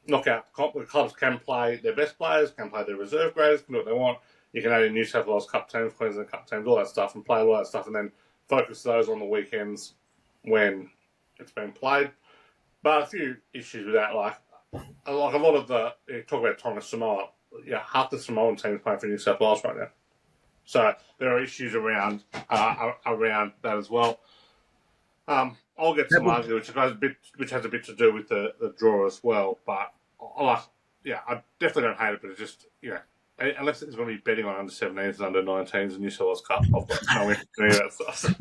where clubs can play their best players, can play their reserve graders, can do what they want. You can add in New South Wales Cup teams, Queensland Cup teams, all that stuff, and play all that stuff, and then focus those on the weekends when it's being played. But a few issues with that, like a lot of the talk about Tonga Samoa, half the Samoan teams playing for New South Wales right now. So there are issues around that as well. I'll get some argument which has a bit to do with the draw as well. But I definitely don't hate it. But it's just unless it's going to be betting on under 17s and under 19s in New South Wales Cup, I've got no interest in any of that stuff.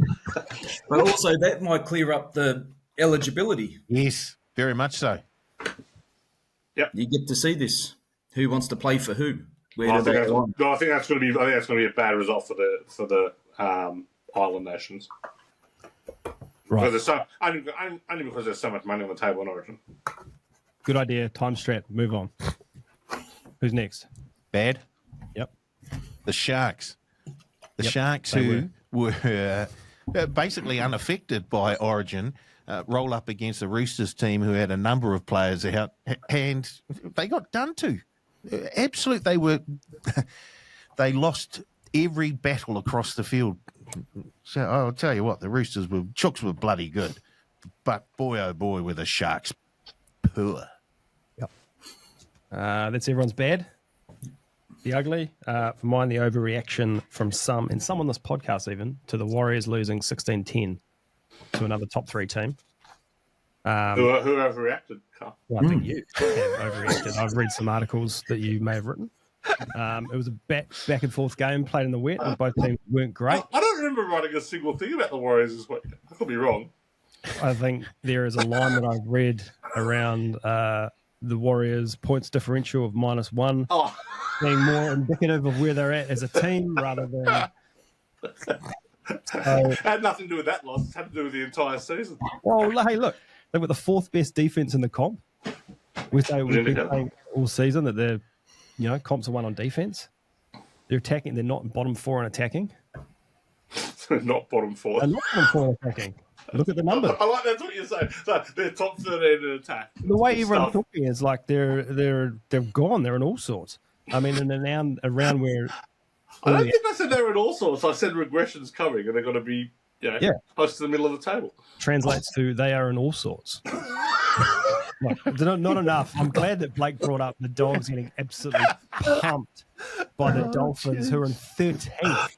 But also that might clear up the eligibility. Yes, very much so. Yep. You get to see this. Who wants to play for who? I think that's going to be a bad result for the island nations. Right. Because only because there's so much money on the table in Origin. Good idea. Time strap. Move on. Who's next? Bad. Yep. The Sharks. The Sharks who were basically unaffected by Origin roll up against the Roosters team who had a number of players out, and they got done to. They lost every battle across the field. So I'll tell you what, the Chooks were bloody good, but boy oh boy were the Sharks poor. Yep. That's everyone's bad. The ugly. For mine, the overreaction from some on this podcast even to the Warriors losing 16-10 to another top 3 team. Who overreacted, Carl? Well, I think you have overreacted. I've read some articles that you may have written. It was a back and forth game played in the wet, and both teams weren't great. I don't remember writing a single thing about the Warriors this week. I could be wrong. I think there is a line that I've read around the Warriors' points differential of -1 being more indicative of where they're at as a team rather than. It had nothing to do with that loss. It had to do with the entire season. Well, hey, look, they were the 4th best defense in the comp. We've been playing all season that they're, comps are won on defense. They're attacking. They're not bottom 4 in attacking. Not bottom 4. They're not bottom 4 in attacking. Look at the numbers. I like that's what you're saying. So they're top 13 in attack. The way everyone's talking is like they're gone. They're in all sorts. I mean, in around where. I don't think I said they were in all sorts. I said regression's coming, and they're going to be close to the middle of the table. Translates to they are in all sorts. Not enough. I'm glad that Blake brought up the Dogs getting absolutely pumped by the Dolphins, who are in 13th.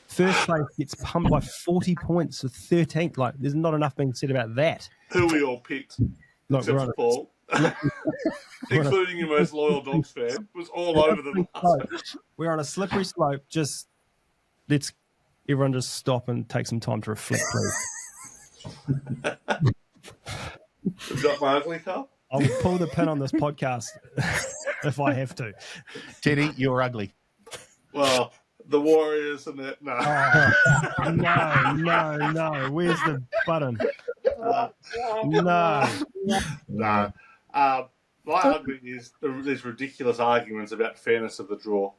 First place gets pumped by 40 points to 13th. Like, there's not enough being said about that. Who we all picked, except for Paul, including your most loyal Dogs fan, was all over the last. We're on a slippery slope. Just let's everyone just stop and take some time to reflect, please. Is that my ugly, Carl? I will pull the pin on this podcast if I have to. Teddy, you're ugly. Well, the Warriors and that. No. No. Where's the button? No. My ugly is these ridiculous arguments about fairness of the draw.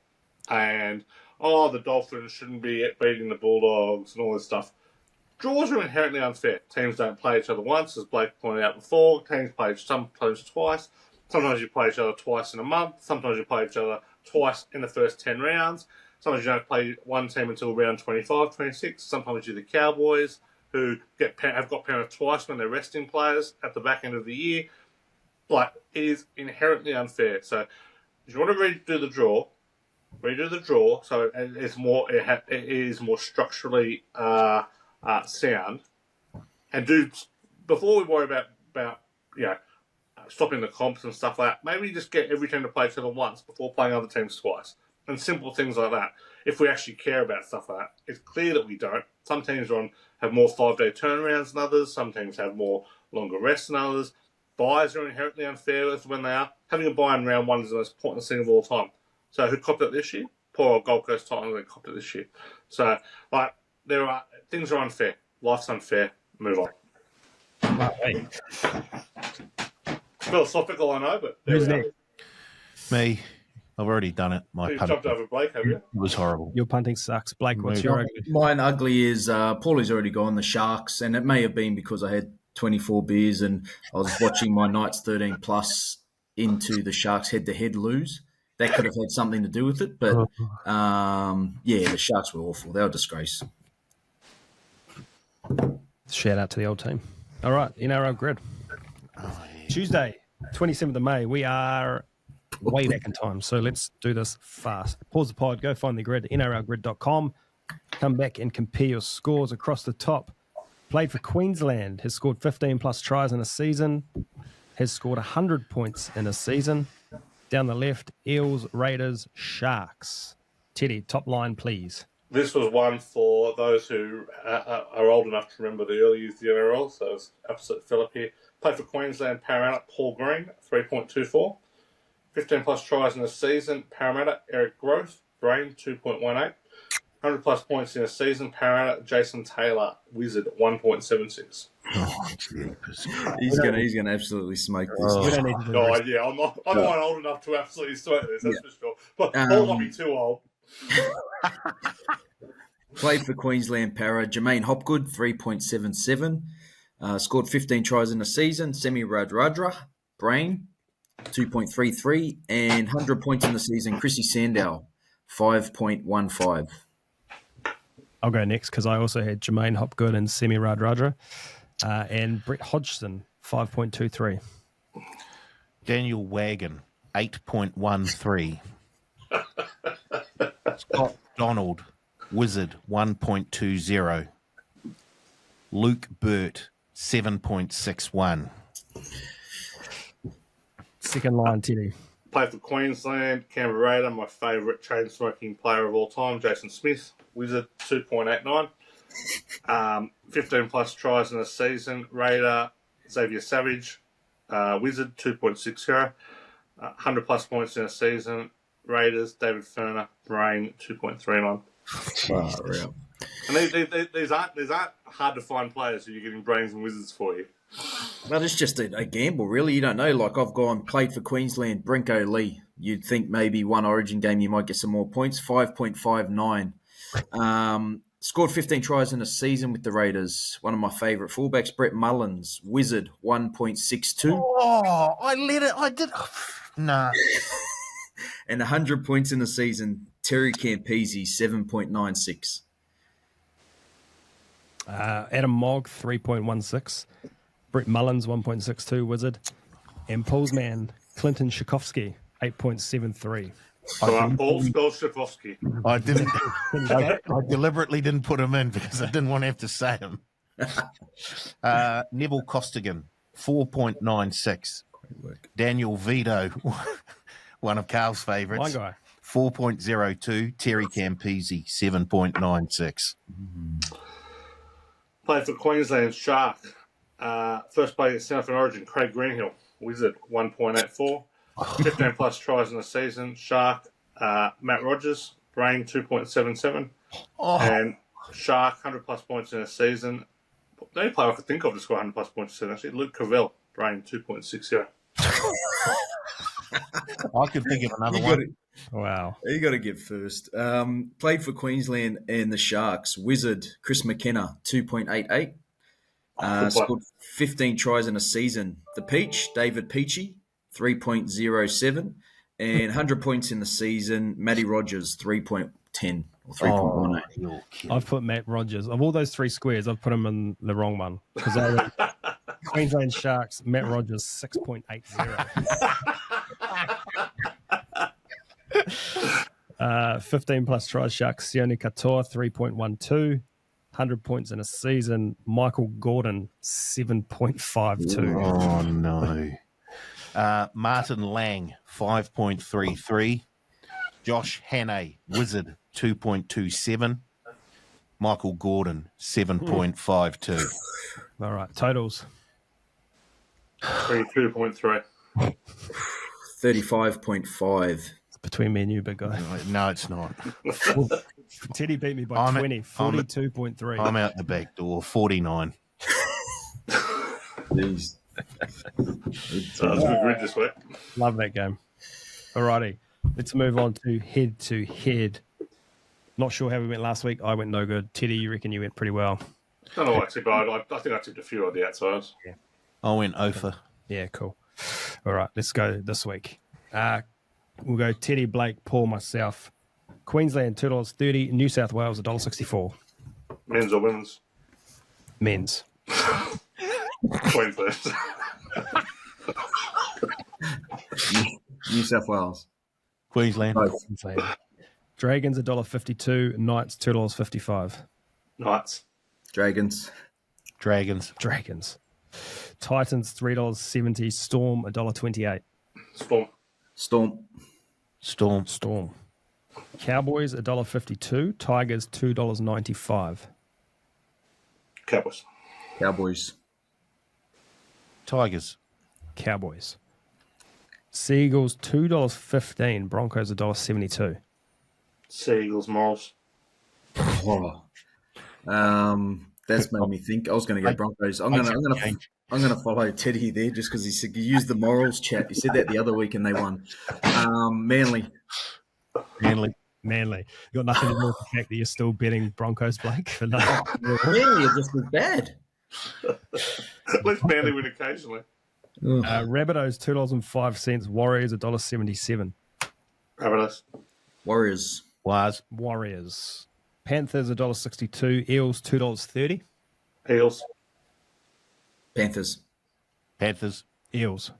And, the Dolphins shouldn't be beating the Bulldogs and all this stuff. Draws are inherently unfair. Teams don't play each other once, as Blake pointed out before. Teams play sometimes twice. Sometimes you play each other twice in a month. Sometimes you play each other twice in the first 10 rounds. Sometimes you don't play one team until round 25, 26. Sometimes you're the Cowboys, who have got parent twice when they're resting players at the back end of the year. Like, it is inherently unfair. So, if you want to redo the draw so it is more structurally sound, and before we worry about stopping the comps and stuff like that, maybe just get every team to play each other once before playing other teams twice, and simple things like that. If we actually care about stuff like that, it's clear that we don't. Some teams have more 5-day turnarounds than others. Some teams have more longer rests than others. Buys are inherently unfair when they are. Having a buy in round 1 is the most pointless thing of all time. So who copped it this year? Poor old Gold Coast Titans, they copped it this year. So, things are unfair. Life's unfair. Move on. Hey. Philosophical, I know, but Who's next? Me, I've already done it. My You punt jumped over Blake, have you? was horrible. Your punting sucks. Blake, what's your ugly? Mine ugly is Paulie's already gone, the Sharks, and it may have been because I had 24 beers and I was watching my Knights 13 plus into the Sharks head-to-head lose. That could have had something to do with it, but the Sharks were awful. They were a disgrace. Shout out to the old team. All right, in our own grid. Tuesday, 27th of May. We are way back in time, so let's do this fast. Pause the pod, go find the grid, nrlgrid.com. Come back and compare your scores across the top. Played for Queensland, has scored 15 plus tries in a season, has scored 100 points in a season. Down the left, Eels, Raiders, Sharks. Teddy, top line, please. This was one for those who are old enough to remember the early years of the NRL, so it's absolute Phillip here. Played for Queensland, Parramatta, Paul Green, 3.24. 15 plus tries in a season, Parramatta, Eric Groth, Brain, 2.18. 100 plus points in a season, Parramatta, Jason Taylor, Wizard, 1.76. Oh, jeepers. He's gonna absolutely smoke this. We don't need to do the Oh, rest. yeah, I'm not old enough to absolutely sweat this, that's for sure. But Paul might be too old. Played for Queensland Para, Jermaine Hopgood, 3.77. Scored 15 tries in a season. Semi Radradra, Brain, 2.33. And 100 points in the season, Chrissy Sandow, 5.15. I'll go next because I also had Jermaine Hopgood and Semi Radradra. And Brett Hodgson, 5.23. Daniel Wagon, 8.13. Scott Donald, Wizard, 1.20. Luke Burt, 7.61. Second line, Teddy. Played for Queensland, Canberra Raider, my favourite chain-smoking player of all time, Jason Smith, Wizard, 2.89. 15 plus tries in a season, Raider, Xavier Savage, Wizard, 2.60. 100 plus points in a season, Raiders, David Ferner, Brain, 2.39. And these aren't hard to find players who you're getting Brains and Wizards for you. Well, it's just a gamble, really. You don't know. Like, I've played for Queensland, Brinko Lee. You'd think maybe one Origin game you might get some more points, 5.59. Scored 15 tries in a season with the Raiders. One of my favourite fullbacks, Brett Mullins, Wizard, 1.62. Oh, I did. Nah. And 100 points in the season, Terry Campese, 7.96. Adam Mogg, 3.16. Brett Mullins, 1.62, Wizard. And Paul's man, Clinton Szykovsky, 8.73. So Paul spelled Szykovsky. I didn't. I deliberately didn't put him in because I didn't want to have to say him. Neville Costigan, 4.96. Daniel Vito, one of Carl's favourites. My guy. 4.02. Terry Campese, 7.96. Played for Queensland Shark. First played at South Origin, Craig Greenhill, Wizard, 1.84. 15 plus tries in the season, Shark. Matt Rogers, Brain, 2.77. And Shark, 100 plus points in a season. The only player I could think of to score 100 plus points in a season, actually, Luke Cavell, Brain, 2.60. I could think of another one. Wow. You got to get first. Played for Queensland and the Sharks. Wizard, Chris McKenna, 2.88. Scored 15 tries in a season. The Peach, David Peachy, 3.07. And 100 points in the season, Matty Rogers, 3.10 or 3.18. I've put Matt Rogers. Of all those three squares, I've put him in the wrong one. Because I went Queensland Sharks, Matt Rogers, 6.80. 15 plus tries, Sharks, Sione Katoa, 3.12. 100 points in a season, Michael Gordon, 7.52. Oh, no. Martin Lang, 5.33. Josh Hannay, Wizard, 2.27. Michael Gordon, 7.52. All right, totals. 32.3. 35.5. It's between me and you, big guy. No, it's not. Teddy beat me by 20, 42.3. I'm out the back door, 49. Jeez. So that was a good grid this week. Love that game. Alrighty. Let's move on to head. Not sure how we went last week. I went no good. Teddy, you reckon you went pretty well? I don't know actually, but I think I tipped a few of the outsiders. I went Ophir. Yeah, cool. All right, let's go this week. We'll go Teddy, Blake, Paul, myself. Queensland, $2.30. New South Wales, $1.64. Men's or women's? Men's. Queensland. New South Wales. Queensland. Queensland. Dragons, $1.52. Knights, $2.55. Knights. Dragons. Dragons. Dragons. Titans, $3.70. Storm, $1.28. Storm. Storm. Storm. Storm. Cowboys, $1.52. Tigers, $2.95. Cowboys. Cowboys. Tigers. Cowboys. Seagulls, $2.15. Broncos, $1.72. Seagulls. Morals. Oh. That's made me think. I was going to go Broncos. I'm going to follow Teddy there just because he said you used the morals chat. He said that the other week and they won. Manly. Manly. Manly. You got nothing to do with the fact that you're still betting Broncos, Blake? For nothing. Manly are just as bad. Let's Manly win occasionally. Rabbitohs, $2.05. Warriors, $1.77. Rabbitohs. Warriors. Warriors. Panthers, $1.62. Eels, $2.30. Eels. Panthers. Panthers. Eels.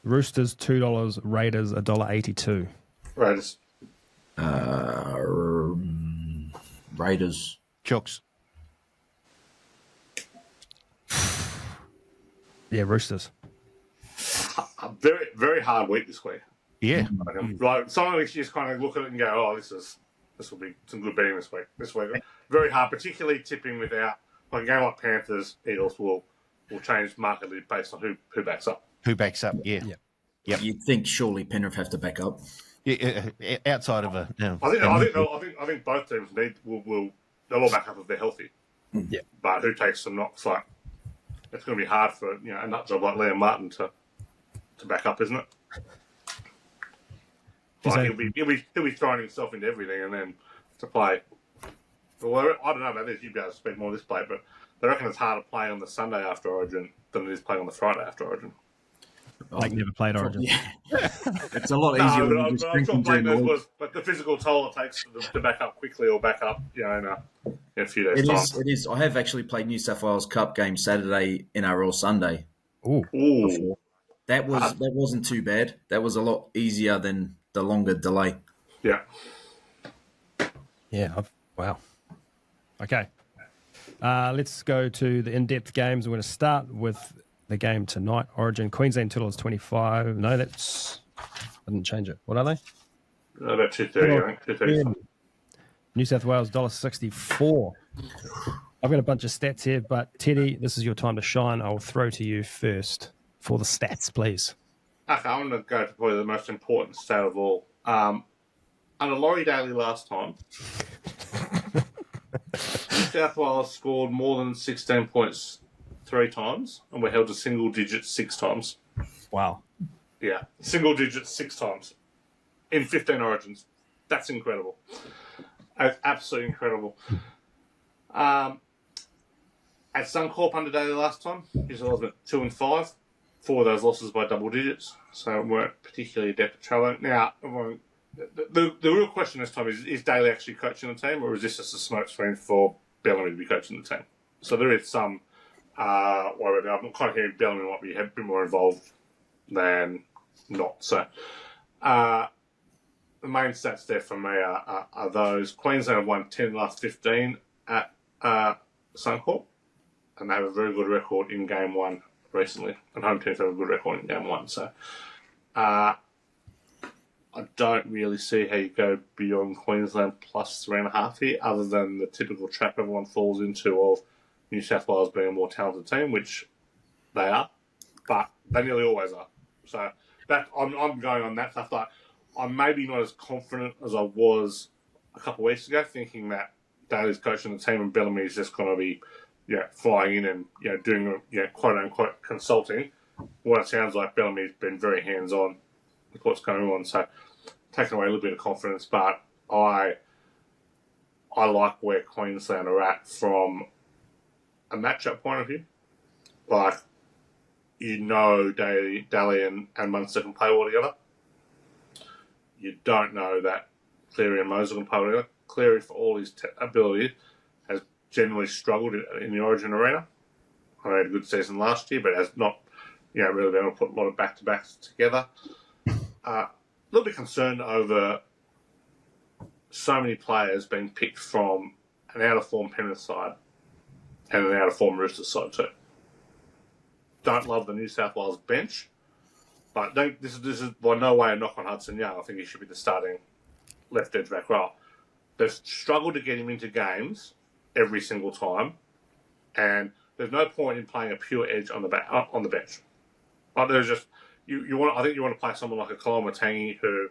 Roosters, $2. Raiders, $1.82. Raiders. Raiders. Chooks. Yeah, Roosters. A very, very hard week this week. Yeah. Like some weeks you just kind of look at it and go, "Oh, this will be some good betting this week." This week, very hard, particularly tipping without like a game like Panthers, Eagles will change markedly based on who backs up. Who backs up? Yeah. Yep. You'd think surely Penrith have to back up. Yeah, outside of a. I think both teams they'll all back up if they're healthy. Yeah. But who takes some knocks? Like it's going to be hard for a nut job like Liam Martin to back up, isn't it? Like he'll be throwing himself into everything and then to play. Well, I don't know about this. You guys speak more of this play, but they reckon it's harder to play on the Sunday after Origin than it is playing on the Friday after Origin. Like never played Origin. Yeah. It's a lot easier when you're just I'm drinking sure during the week. but the physical toll it takes to back up quickly or back up, in a few days' time. It is. I have actually played New South Wales Cup game Saturday, NRL Sunday. Ooh. That wasn't too bad. That was a lot easier than the longer delay. Yeah. Yeah. Wow. Okay. Let's go to the in-depth games. We're going to start with the game tonight. Origin, Queensland, $2.25. No, I didn't change it. What are they? About 2:30, I think. 2:30. New South Wales, $1.64. I've got a bunch of stats here, but Teddy, this is your time to shine. I'll throw to you first for the stats, please. Okay, I'm going to go to probably the most important stat of all. Under Laurie Daly last time, New South Wales scored more than 16 points 3 times, and were held to single digits 6 times. Wow. Yeah, single digits 6 times in 15 Origins. That's incredible. That's absolutely incredible. At Suncorp under Daly last time, New South Wales went 2-5. 4 of those losses by double digits, so weren't particularly adept at travelling. Now, the real question this time is Daly actually coaching the team, or is this just a smokescreen for Bellamy to be coaching the team? So there is some worry about. I'm kind of hearing Bellamy might be a bit more involved than not. So the main stats there for me are those. Queensland have won 10 of the last 15 at Suncorp, and they have a very good record in Game 1 recently, and home teams have a good record in Game 1. So I don't really see how you go beyond Queensland plus 3.5 here, other than the typical trap everyone falls into of New South Wales being a more talented team, which they are, but they nearly always are. So that I'm going on that stuff. Like, I'm maybe not as confident as I was a couple of weeks ago, thinking that Daly's coaching the team and Bellamy is just going to be flying in and doing quote unquote consulting. What it sounds like, Bellamy's been very hands on with what's going on. So taking away a little bit of confidence, but I like where Queensland are at from a matchup point of view. Like, Daly and Munster can play well together. You don't know that Cleary and Moser can play well together. Cleary, for all his ability, has generally struggled in the Origin arena. I had a good season last year, but has not, really been able to put a lot of back-to-backs together. A little bit concerned over so many players being picked from an out-of-form Penrith side and an out-of-form Roosters side too. Don't love the New South Wales bench, but this is by no way a knock on Hudson Young. I think he should be the starting left edge back row. They've struggled to get him into games every single time, and there's no point in playing a pure edge on the bench. Like, there's just I think you want to play someone like a Koloamatangi who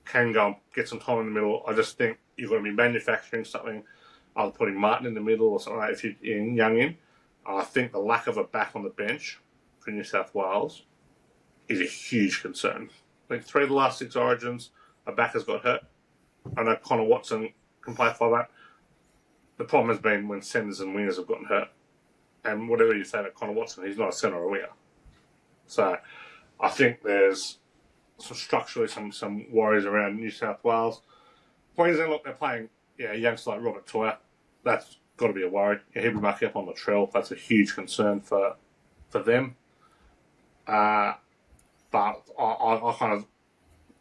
can go and get some time in the middle. I just think you're going to be manufacturing something, either putting Martin in the middle or something like that if you're in Young in. I think the lack of a back on the bench for New South Wales is a huge concern. I think 3 of the last 6 Origins, a back has got hurt. I know Connor Watson can play 5'8". The problem has been when centres and wingers have gotten hurt. And whatever you say about Connor Watson, he's not a centre or a winger. So I think there's structurally some worries around New South Wales. Queensland, look, they're playing a youngster like Robert Toya. That's got to be a worry. He'll be mucking up on Latrell. That's a huge concern for them. But I kind of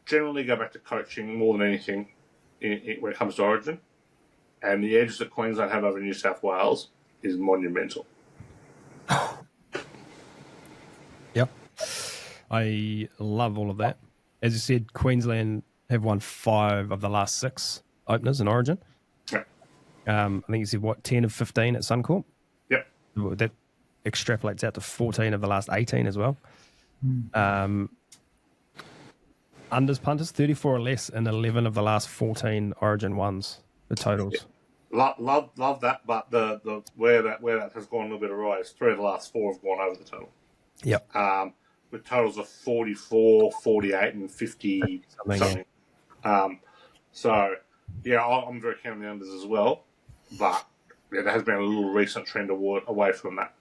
generally go back to coaching more than anything when it comes to Origin. And the edge that Queensland have over New South Wales is monumental. Yep. I love all of that. As you said, Queensland have won 5 of the last 6 openers in Origin. Yep. I think you said, 10 of 15 at Suncorp? Yep. That extrapolates out to 14 of the last 18 as well. Unders, punters, 34 or less in 11 of the last 14 Origin ones, the totals. Yep. Love that, but the where that has gone a little bit awry is 3 of the last 4 have gone over the total. Yep. With totals of 44, 48, and 50 something. So, I'm very keen on the unders as well, but there has been a little recent trend away from that.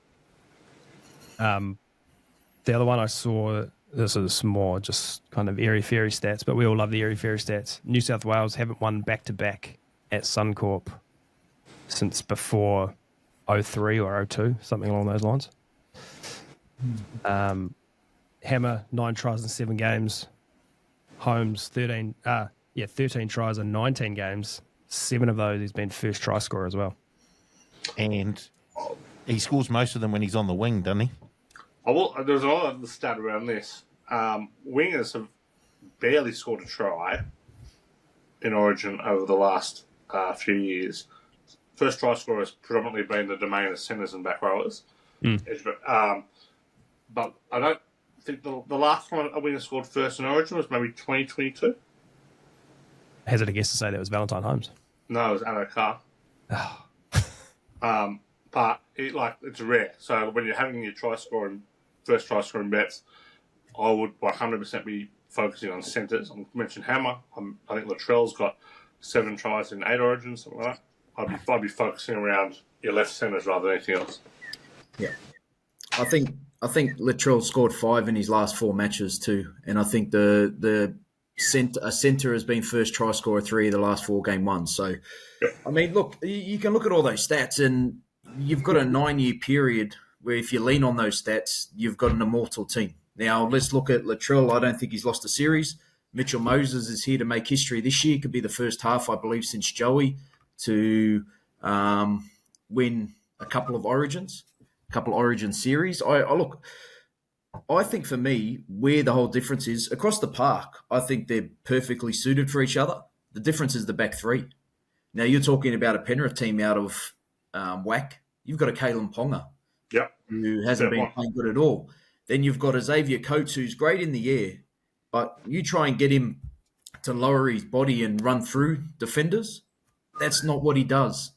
The other one I saw, this is more just kind of airy-fairy stats, but we all love the airy-fairy stats. New South Wales haven't won back-to-back at Suncorp since before 03 or 02, something along those lines. Hammer, 9 tries in 7 games. Holmes, 13 tries in 19 games. 7 of those he's been first try scorer as well. And he scores most of them when he's on the wing, doesn't he? There's another stat around this. Wingers have barely scored a try in Origin over the last few years. First try scorer has predominantly been the domain of centres and back rowers. But I don't think the last time a winger scored first in Origin was maybe 2022. Hazard a guess to say that was Valentine Holmes. No, it was Anno Carr. But it's rare. So when you're having your first try scoring bets, I would 100% be focusing on centres. I mentioned Hammer. I think Latrell's got 7 tries in 8 Origins, something like that. I'd be focusing around your left centres rather than anything else. Yeah, I think Latrell scored 5 in his last 4 matches too, and I think a centre has been first try scorer 3 of the last 4 game ones. So, I mean, look, you can look at all those stats, and you've got a 9-year period where if you lean on those stats, you've got an immortal team. Now, let's look at Latrell. I don't think he's lost a series. Mitchell Moses is here to make history this year. It could be the first half, I believe, since Joey to win a couple of Origin series. I think for me, where the whole difference is, across the park, I think they're perfectly suited for each other. The difference is the back 3. Now, you're talking about a Penrith team out of whack. You've got a Kalen Ponga, who hasn't been playing good at all. Then you've got a Xavier Coates, who's great in the air, but you try and get him to lower his body and run through defenders, that's not what he does.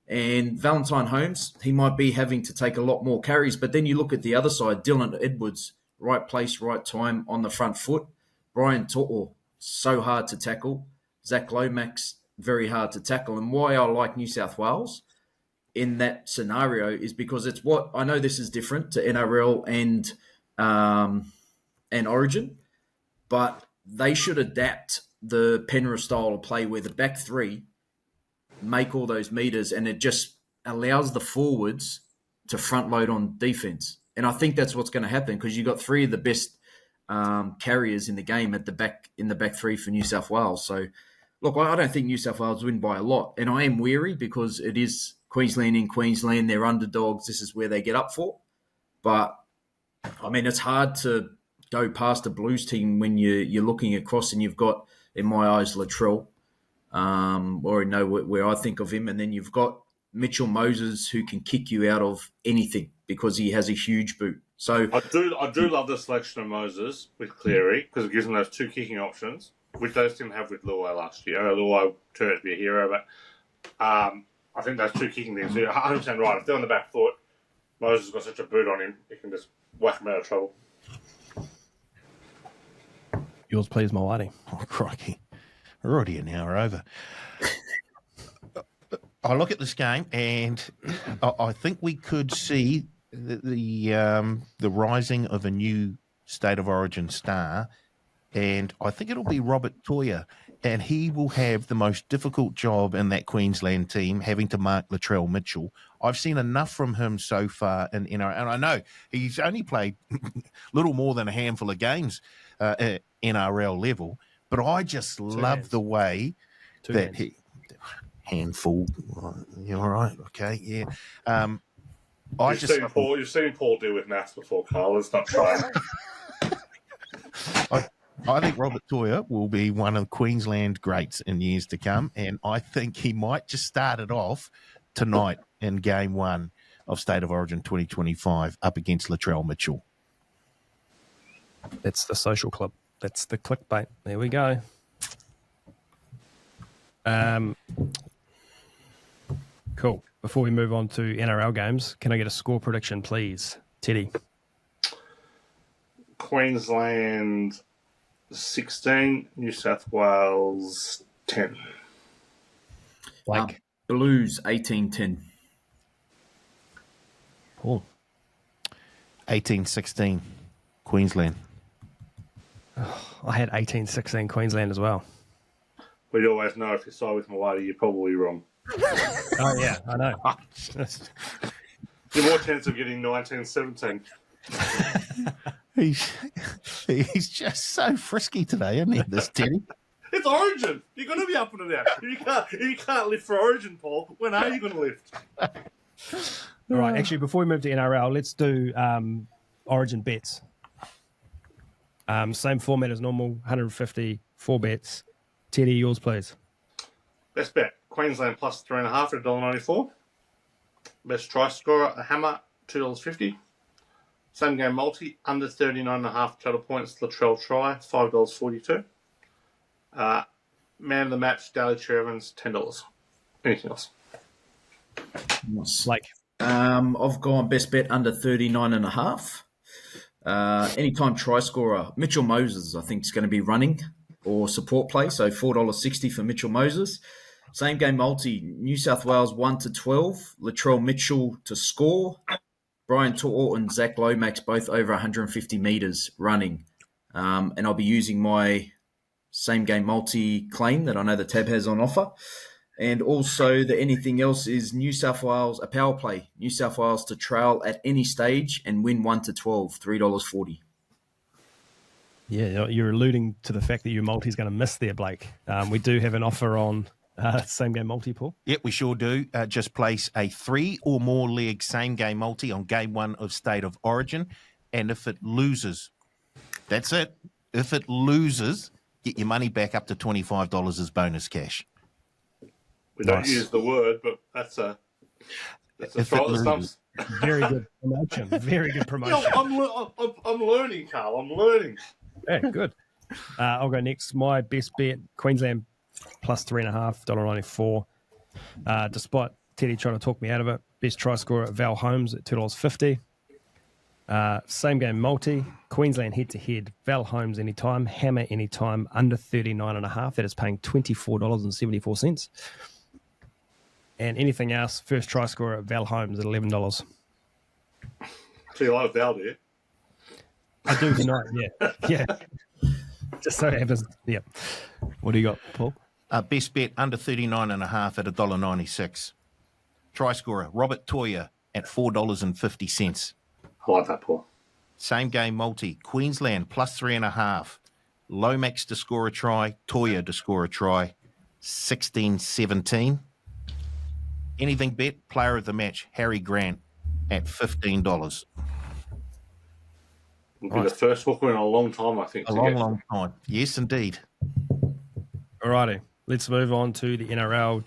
And Valentine Holmes, he might be having to take a lot more carries, but then you look at the other side, Dylan Edwards, right place, right time, on the front foot. Brian To'o, so hard to tackle. Zach Lomax, very hard to tackle. And why I like New South Wales in that scenario is because it's what I know. This is different to NRL and Origin, but they should adapt the Penrith style of play where the back three make all those meters, and it just allows the forwards to front load on defense. And I think that's what's going to happen because you've got three of the best carriers in the game at the back in the back three for New South Wales. So, look, I don't think New South Wales win by a lot, and I am weary because it is Queensland in Queensland. They're underdogs. This is where they get up for. But I mean, it's hard to go past a Blues team when you're looking across and you've got, in my eyes, Latrell. Or know where I think of him, and then you've got Mitchell Moses who can kick you out of anything because he has a huge boot. So I do love the selection of Moses with Cleary because it gives them those two kicking options, which they didn't have with Luai last year. Luai turned out to be a hero, but I think those two kicking things, you're 100% right. If they're on the back foot, Moses has got such a boot on him, he can just whack him out of trouble. Yours, please, Malati. Oh, crikey. We're already an hour over. I look at this game and I think we could see the rising of a new State of Origin star, and I think it'll be Robert Toya, and he will have the most difficult job in that Queensland team, having to mark Latrell Mitchell. I've seen enough from him so far, and I know he's only played little more than a handful of games at NRL level, but I just love the way that he handful. You all right? Okay, yeah. You've seen Paul deal with maths before, Carl. Let's not try. I think Robert Toya will be one of Queensland greats in years to come, and I think he might just start it off tonight in Game 1 of State of Origin 2025 up against Latrell Mitchell. That's the social club. That's the clickbait. There we go. Cool. Before we move on to NRL games, can I get a score prediction, please? Teddy. Queensland 16, New South Wales 10. Blake. Blues 18-10. Paul. 18-16, Queensland. I had 18-16 Queensland as well. But you always know if you side with Malati, you're probably wrong. Oh, yeah, I know. You're more chance of getting 19-17. He's just so frisky today, isn't he, this Teddy? It's Origin. You're going to be up and down. If you can't lift for Origin, Paul, when are you going to lift? All right, actually, before we move to NRL, let's do Origin bets. Same format as normal, 150, 4 bets. Teddy, yours, please. Best bet, Queensland plus 3.5 at $1.94. Best try scorer, a hammer, $2.50. Same game multi, under 39.5 total points, Latrell try, $5.42. Man of the match, Daly Chervins, $10. Anything else? Blake. I've gone best bet under 39.5. Anytime try scorer, Mitchell Moses, I think is going to be running or support play, so $4.60 for Mitchell Moses. Same game multi, New South Wales 1-12, Latrell Mitchell to score, Brian To'o and Zach Lomax both over 150 metres running. And I'll be using my same game multi claim that I know the tab has on offer. And also the anything else is New South Wales, a power play, New South Wales to trail at any stage and win 1-12, $3.40. Yeah, you're alluding to the fact that your multi is going to miss there, Blake. We do have an offer on same game multi, Paul. Yep, we sure do. Just place a 3 or more leg same game multi on Game 1 of State of Origin. And if it loses, that's it. If it loses, get your money back up to $25 as bonus cash. We don't use the word, but that's a throw at the stumps. Very good promotion. Very good promotion. I'm learning, Carl. I'm learning. Yeah, good. I'll go next. My best bet, Queensland plus 3.5, $1.94. Despite Teddy trying to talk me out of it, best try scorer at Val Holmes at $2.50. Same game multi, Queensland head-to-head, Val Holmes anytime, Hammer anytime, under 39.5. That is paying $24.74. And anything else, first try scorer, Val Holmes at $11. So you like Val, do you? I do tonight, yeah. Yeah. Just so it happens. Yeah. What do you got, Paul? Best bet under 39.5 at $1.96. Try scorer, Robert Toya at $4.50. I like that, Paul. Same game multi, Queensland plus 3.5. Lomax to score a try, Toya to score a try, 16-17. Anything bet, player of the match, Harry Grant at $15. It'll be the first hooker in a long time, I think. A long time. Yes, indeed. Alrighty. Let's move on to the NRL.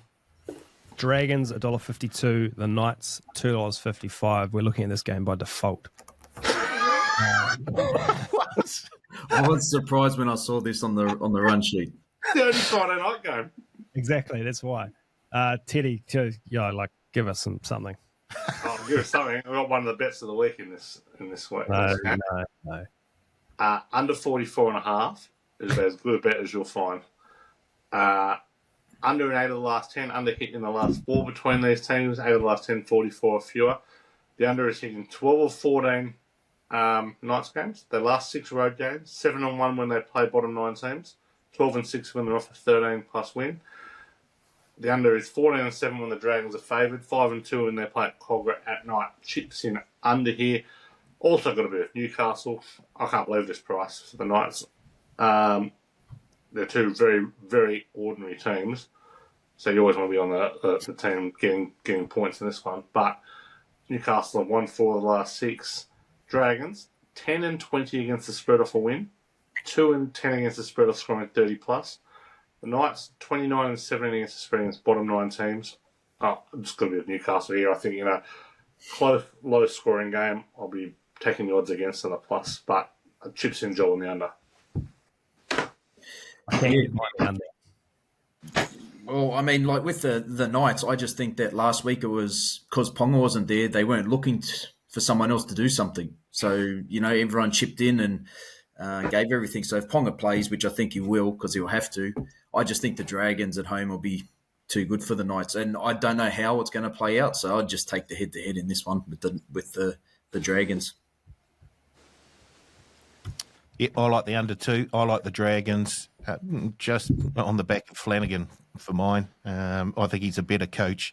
Dragons, $1.52. The Knights, $2.55. We're looking at this game by default. What? I was surprised when I saw this on the run sheet. The only Friday night game. Exactly, that's why. Teddy, give us something. I'll give us something. I've got one of the bets of the week in this week. No. Under 44.5 is as good a bet as you'll find. Under an 8 of the last 10, under hit in the last 4 between these teams, 8 of the last 10, 44 or fewer. The under is hitting 12 of 14 Knights games. Their last 6 road games, 7-1 when they play bottom 9 teams, 12-6 when they're off a 13+ win. The under is 14-7 when the Dragons are favoured, 5-2 when they play at Cogra at night. Chips in under here. Also got a bit of Newcastle. I can't believe this price for the Knights. They're two very, very ordinary teams. So you always want to be on the team getting points in this one. But Newcastle have won 4 of the last 6. Dragons, 10-20 against the spread off a win. 2-10 against the spread off scoring 30+. The Knights, 29-17 against the spread against bottom 9 teams. I'm just going to be with Newcastle here. I think in a close, low-scoring game, I'll be taking the odds against at a plus. But chips in Joel on the under. I can't get mine under. Well, I mean, like with the Knights, I just think that last week it was because Ponga wasn't there. They weren't looking for someone else to do something. So, everyone chipped in and gave everything. So if Ponga plays, which I think he will because he'll have to, I just think the Dragons at home will be too good for the Knights. And I don't know how it's going to play out. So I'd just take the head-to-head in this one with the Dragons. Yeah, I like the under 2. I like the Dragons, just on the back of Flanagan for mine. I think he's a better coach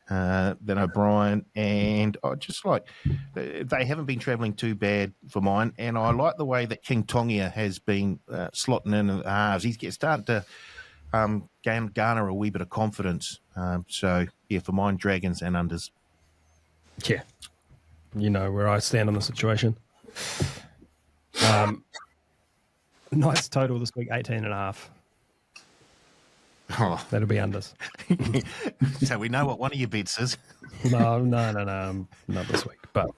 than O'Brien, and I just like they haven't been travelling too bad for mine, and I like the way that King Tongia has been slotting in at the halves. He's starting to garner a wee bit of confidence. So, yeah, for mine, Dragons and unders. Yeah. You know where I stand on the situation. Knights total this week, 18.5. Oh. That'll be unders. So we know what one of your bets is. No, not this week, but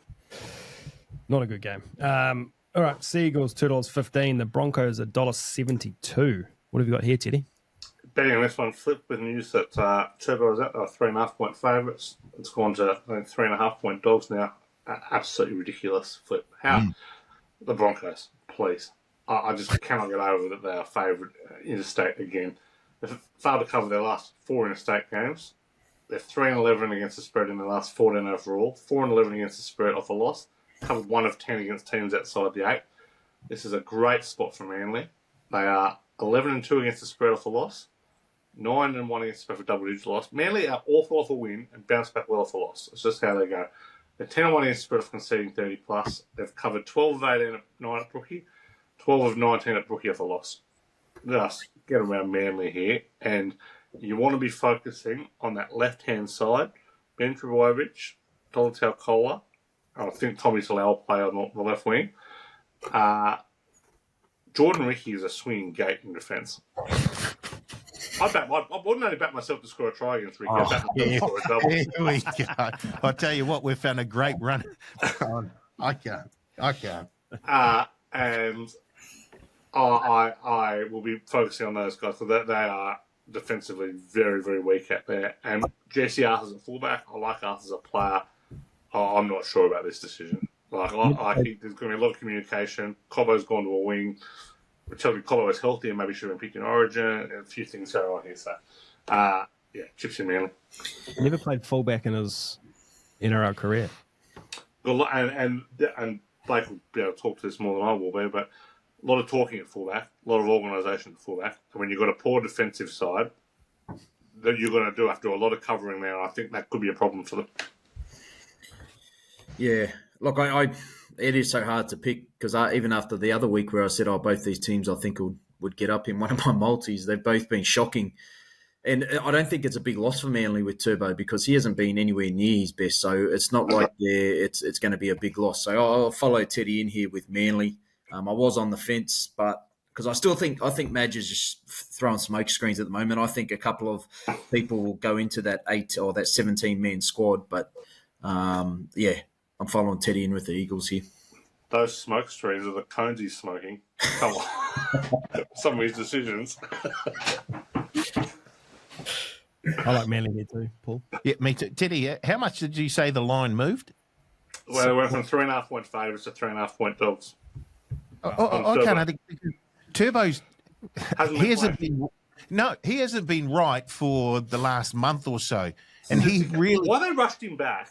not a good game. All right, Seagulls, $2.15. The Broncos, $1.72. What have you got here, Teddy? Betting on this one, flip with news that Turbo's at 3.5 point favourites. It's gone to 3.5 point dogs now. Absolutely ridiculous flip. How? The Broncos, please. I just cannot get over that they are favourite interstate again. They've failed to cover their last 4 interstate games. They're 3-11 against the spread in the last 14 overall. 4-11 against the spread off a loss. Covered 1 of 10 against teams outside the 8. This is a great spot for Manly. They are 11-2 against the spread off a loss. 9-1 against the spread for double-digit loss. Manly are awful off a win and bounce back well off a loss. It's just how they go. They're 10-1 against the spread of conceding 30+. They've covered 12 of 18 at 9 at Brookie. 12 of 19 at Brookie off a loss. Just get around Manly here, and you want to be focusing on that left-hand side. Ben Trbojevic, Donatell Kohler, I think Tommy Talau will play on the left wing. Jordan Ricky is a swinging gate in defence. I wouldn't only back myself to score a try against Ricky. I back myself to score a double. Here we go. I tell you what, we've found a great run. I can't. And I will be focusing on those guys because they are defensively very, very weak out there. And Jesse Arthur's a fullback. I like Arthur as a player. I'm not sure about this decision. I think there's going to be a lot of communication. Cobbo's gone to a wing. We're telling Cobbo is healthy and maybe should have been picked in Origin. And a few things going on here. So, chips in Manly. Never played fullback in his NRL career. And Blake will be able to talk to this more than I will be, but a lot of talking at fullback, a lot of organisation at fullback. And when you've got a poor defensive side, that you're going to do have to do a lot of covering there. I think that could be a problem for them. Yeah, look, it is so hard to pick because even after the other week where I said, both these teams I think would get up in one of my multis, they've both been shocking. And I don't think it's a big loss for Manly with Turbo because he hasn't been anywhere near his best. So it's not like it's going to be a big loss. So I'll follow Teddy in here with Manly. I was on the fence, but because I think Madge is just throwing smoke screens at the moment. I think a couple of people will go into that 8 or that 17-man squad. But, I'm following Teddy in with the Eagles here. Those smoke screens are the cones he's smoking. Come on. Some of his decisions. I like Manly there too, Paul. Yeah, me too. Teddy, how much did you say the line moved? Well, it went from 3.5 point favourites to 3.5 point dogs. I can't think. Turbo's Hasn't he hasn't been right for the last month or so, and he really why they rushed him back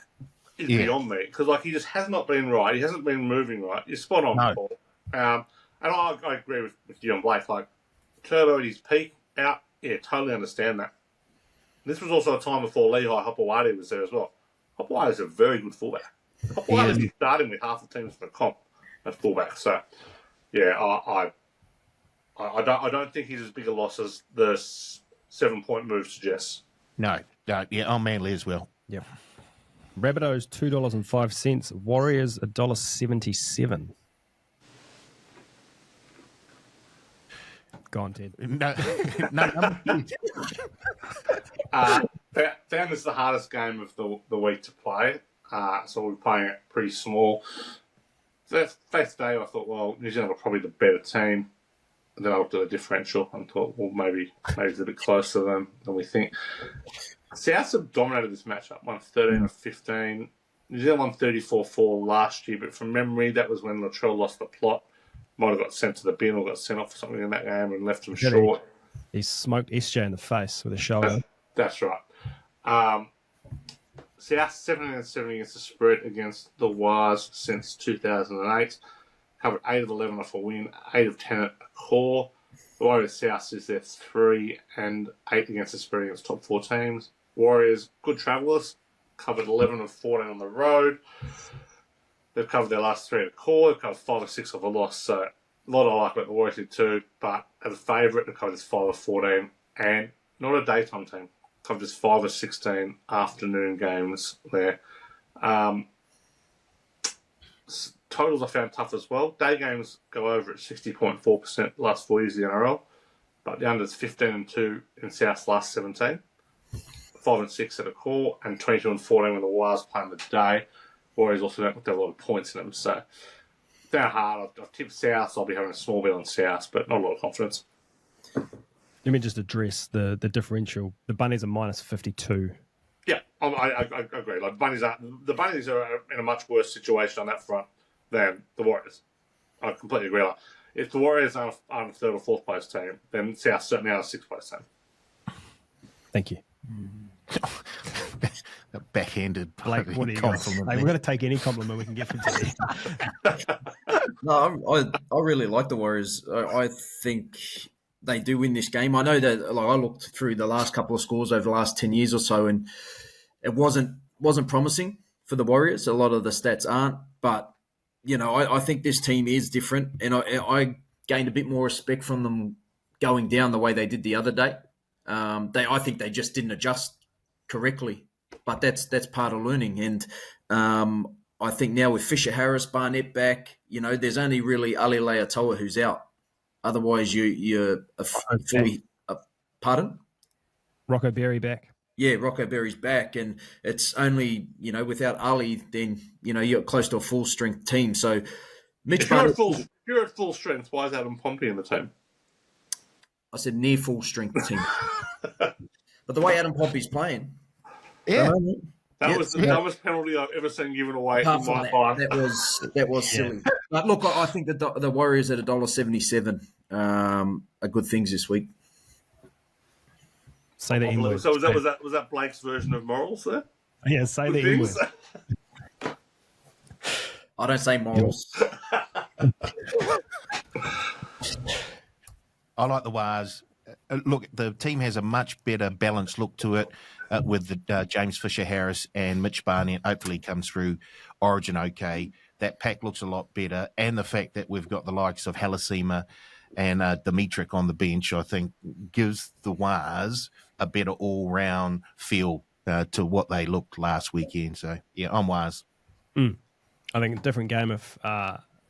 is beyond me because he just has not been right. He hasn't been moving right. You're spot on, Paul. And I agree with you and Blake. Turbo at his peak out, totally understand that. This was also a time before Lehigh Hopewadi was there as well. Hopewadi is a very good fullback. Hopewadi is starting with half the teams in the comp at fullback. So, I don't think he's as big a loss as the 7-point move suggests. No, I'm Manly as well. Yep. Rabbitohs $2.05. Warriors $1.77. Go on, Ted. No. Found this is the hardest game of the week to play, so we're playing it pretty small. So first day, I thought, well, New Zealand are probably the better team. And then I looked at the differential and thought, well, maybe it's a bit closer than we think. Souths have dominated this matchup, won 13 of 15. New Zealand won 34-4 last year, but from memory, that was when Latrell lost the plot. Might have got sent to the bin or got sent off for something in that game and left him short. He smoked SJ in the face with a shoulder. That's right. South 17-7 against the spread against the Wars since 2008. Covered 8 of 11 off a win, 8 of 10 at a core. The Warriors South is their 3 and 8 against the spread against top 4 teams. Warriors, good travellers, covered 11 of 14 on the road. They've covered their last 3 at a core. They've covered 5 of 6 off a loss. So a lot I like about the Warriors too. But as a favourite, they've covered just 5 of 14 and not a daytime team. Covered just 5 of 16 afternoon games there. Totals I found tough as well. Day games go over at 60.4% last 4 years of the NRL, but the unders 15-2 in South's last 17, 5-6 at a core, and 22-14 when the Wars playing the day. Warriors also don't have a lot of points in them, so they're hard. I've tipped South, so I'll be having a small bit on South, but not a lot of confidence. Let me just address the differential. The Bunnies are minus 52. Yeah, I agree. The Bunnies are in a much worse situation on that front than the Warriors. I completely agree. If the Warriors are a third or fourth place team, then South certainly are a sixth place team. Thank you. A backhanded Blake, what are you compliment? We're going to take any compliment we can get from today. No, I really like the Warriors. I think they do win this game. I know that I looked through the last couple of scores over the last 10 years or so, and it wasn't promising for the Warriors. A lot of the stats aren't, but I think this team is different, and I gained a bit more respect from them going down the way they did the other day. I think they just didn't adjust correctly, but that's part of learning. And I think now with Fisher Harris, Barnett back, there's only really Ali Leatoa who's out. Otherwise, you're fully. Pardon? Rocco Berry back. Yeah, Rocco Berry's back, and it's only without Ali, then you're close to a full strength team. So, Mitch Barnett. If you're at full strength, why is Adam Pompey in the team? I said near full strength team. But the way Adam Pompey's playing, yeah, That was the dumbest penalty I've ever seen given away Apart in from my that, life. that was silly. But look, I think the Warriors at $1.77 are good things this week. Say the M word. So was that Blake's version of morals there? Yeah, say the M word. I don't say morals. I like the Wars. Look, the team has a much better balanced look to it with the, James Fisher-Harris and Mitch Barnett. Hopefully comes through Origin okay. That pack looks a lot better. And the fact that we've got the likes of Halasima and Dimitrik on the bench, I think, gives the Wars a better all-round feel to what they looked last weekend. So, yeah, I'm Wars. I think a different game if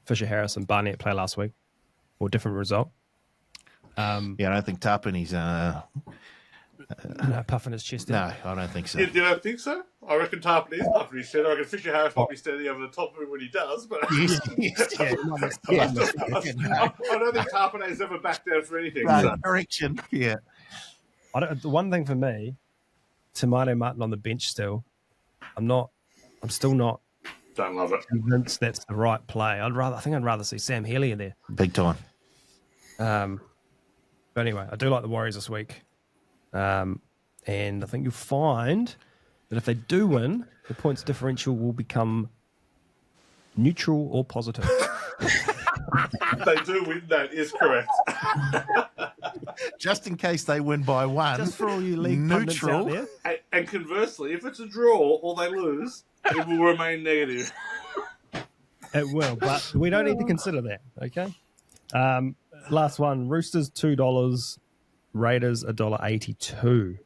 Fisher-Harris and Barnett play last week, or different result. Yeah, I don't think Tapani's... No, puffing his chest out. No, I don't think so. You don't think so? I reckon Tarpon is puffing his chest. I reckon Fisher Harris might be standing over the top of him when he does, but Yes. Yeah, I don't think Tarpon has ever backed down for anything. No, So. correction. Yeah. The one thing for me, Tomato Martin on the bench still. I'm still not Don't love it. convinced that's the right play. I think I'd rather see Sam Healy in there. Big time. But anyway, I do like the Warriors this week. And I think you'll find that if they do win, the points differential will become neutral or positive. They do win, that is correct. Just in case they win by one. Just for all you league pundits out neutral. there. And conversely, if it's a draw or they lose, it will remain negative. It will, but we don't need to consider that, okay? Last one, Roosters $2, Raiders $1.82.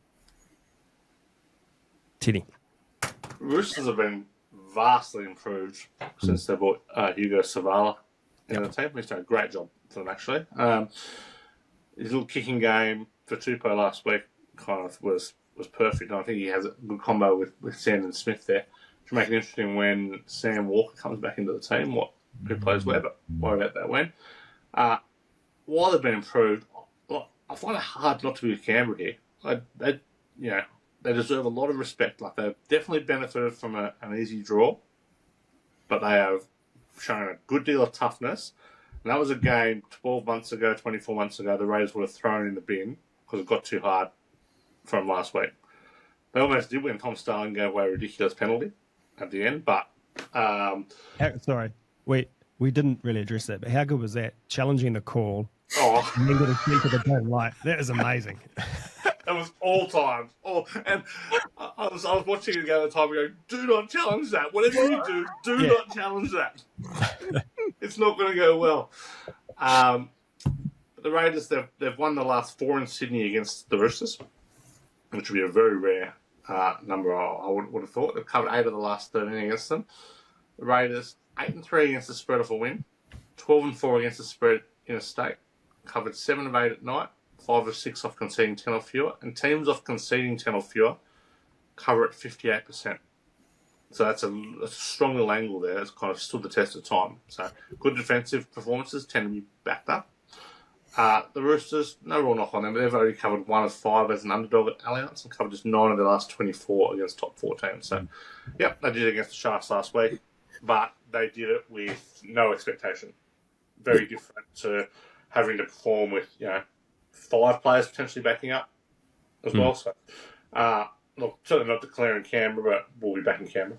Teddy. Roosters have been vastly improved since they bought Hugo Savala in the team. He's done a great job for them, actually. His little kicking game for Tupou last week kind of was perfect. And I think he has a good combo with Sandon Smith there to make it interesting when Sam Walker comes back into the team, who plays where, but worry about that when. While they've been improved, I find it hard not to be with Canberra here. They deserve a lot of respect. Like, they've definitely benefited from an easy draw, but they have shown a good deal of toughness. And that was a game 12 months ago, 24 months ago, the Raiders would have thrown in the bin because it got too hard from last week. They almost did when Tom Starling gave away a ridiculous penalty at the end, but... Sorry, we didn't really address that, but how good was that? Challenging the call and then getting sent to the bin. Like, that is amazing. It was all times. And I was watching it at the time and going, do not challenge that. Whatever you do not challenge that. It's not going to go well. The Raiders, they've won the last 4 in Sydney against the Roosters, which would be a very rare number, I would have thought. They've covered 8 of the last 13 against them. The Raiders, 8-3 against the spread off a win, 12-4 against the spread in a state, covered 7 of 8 at night, 5 of 6 off conceding 10 or fewer, and teams off conceding 10 or fewer cover at 58%. So that's a strong little angle there. It's kind of stood the test of time. So good defensive performances tend to be backed up. The Roosters, no real knock on them, but they've already covered 1 of 5 as an underdog at Allianz and covered just 9 of the last 24 against top 4 teams. So, yep, they did it against the Sharks last week, but they did it with no expectation. Very different to having to perform with, 5 players potentially backing up as well. So, look, certainly not declaring Canberra, but we'll be back in Canberra.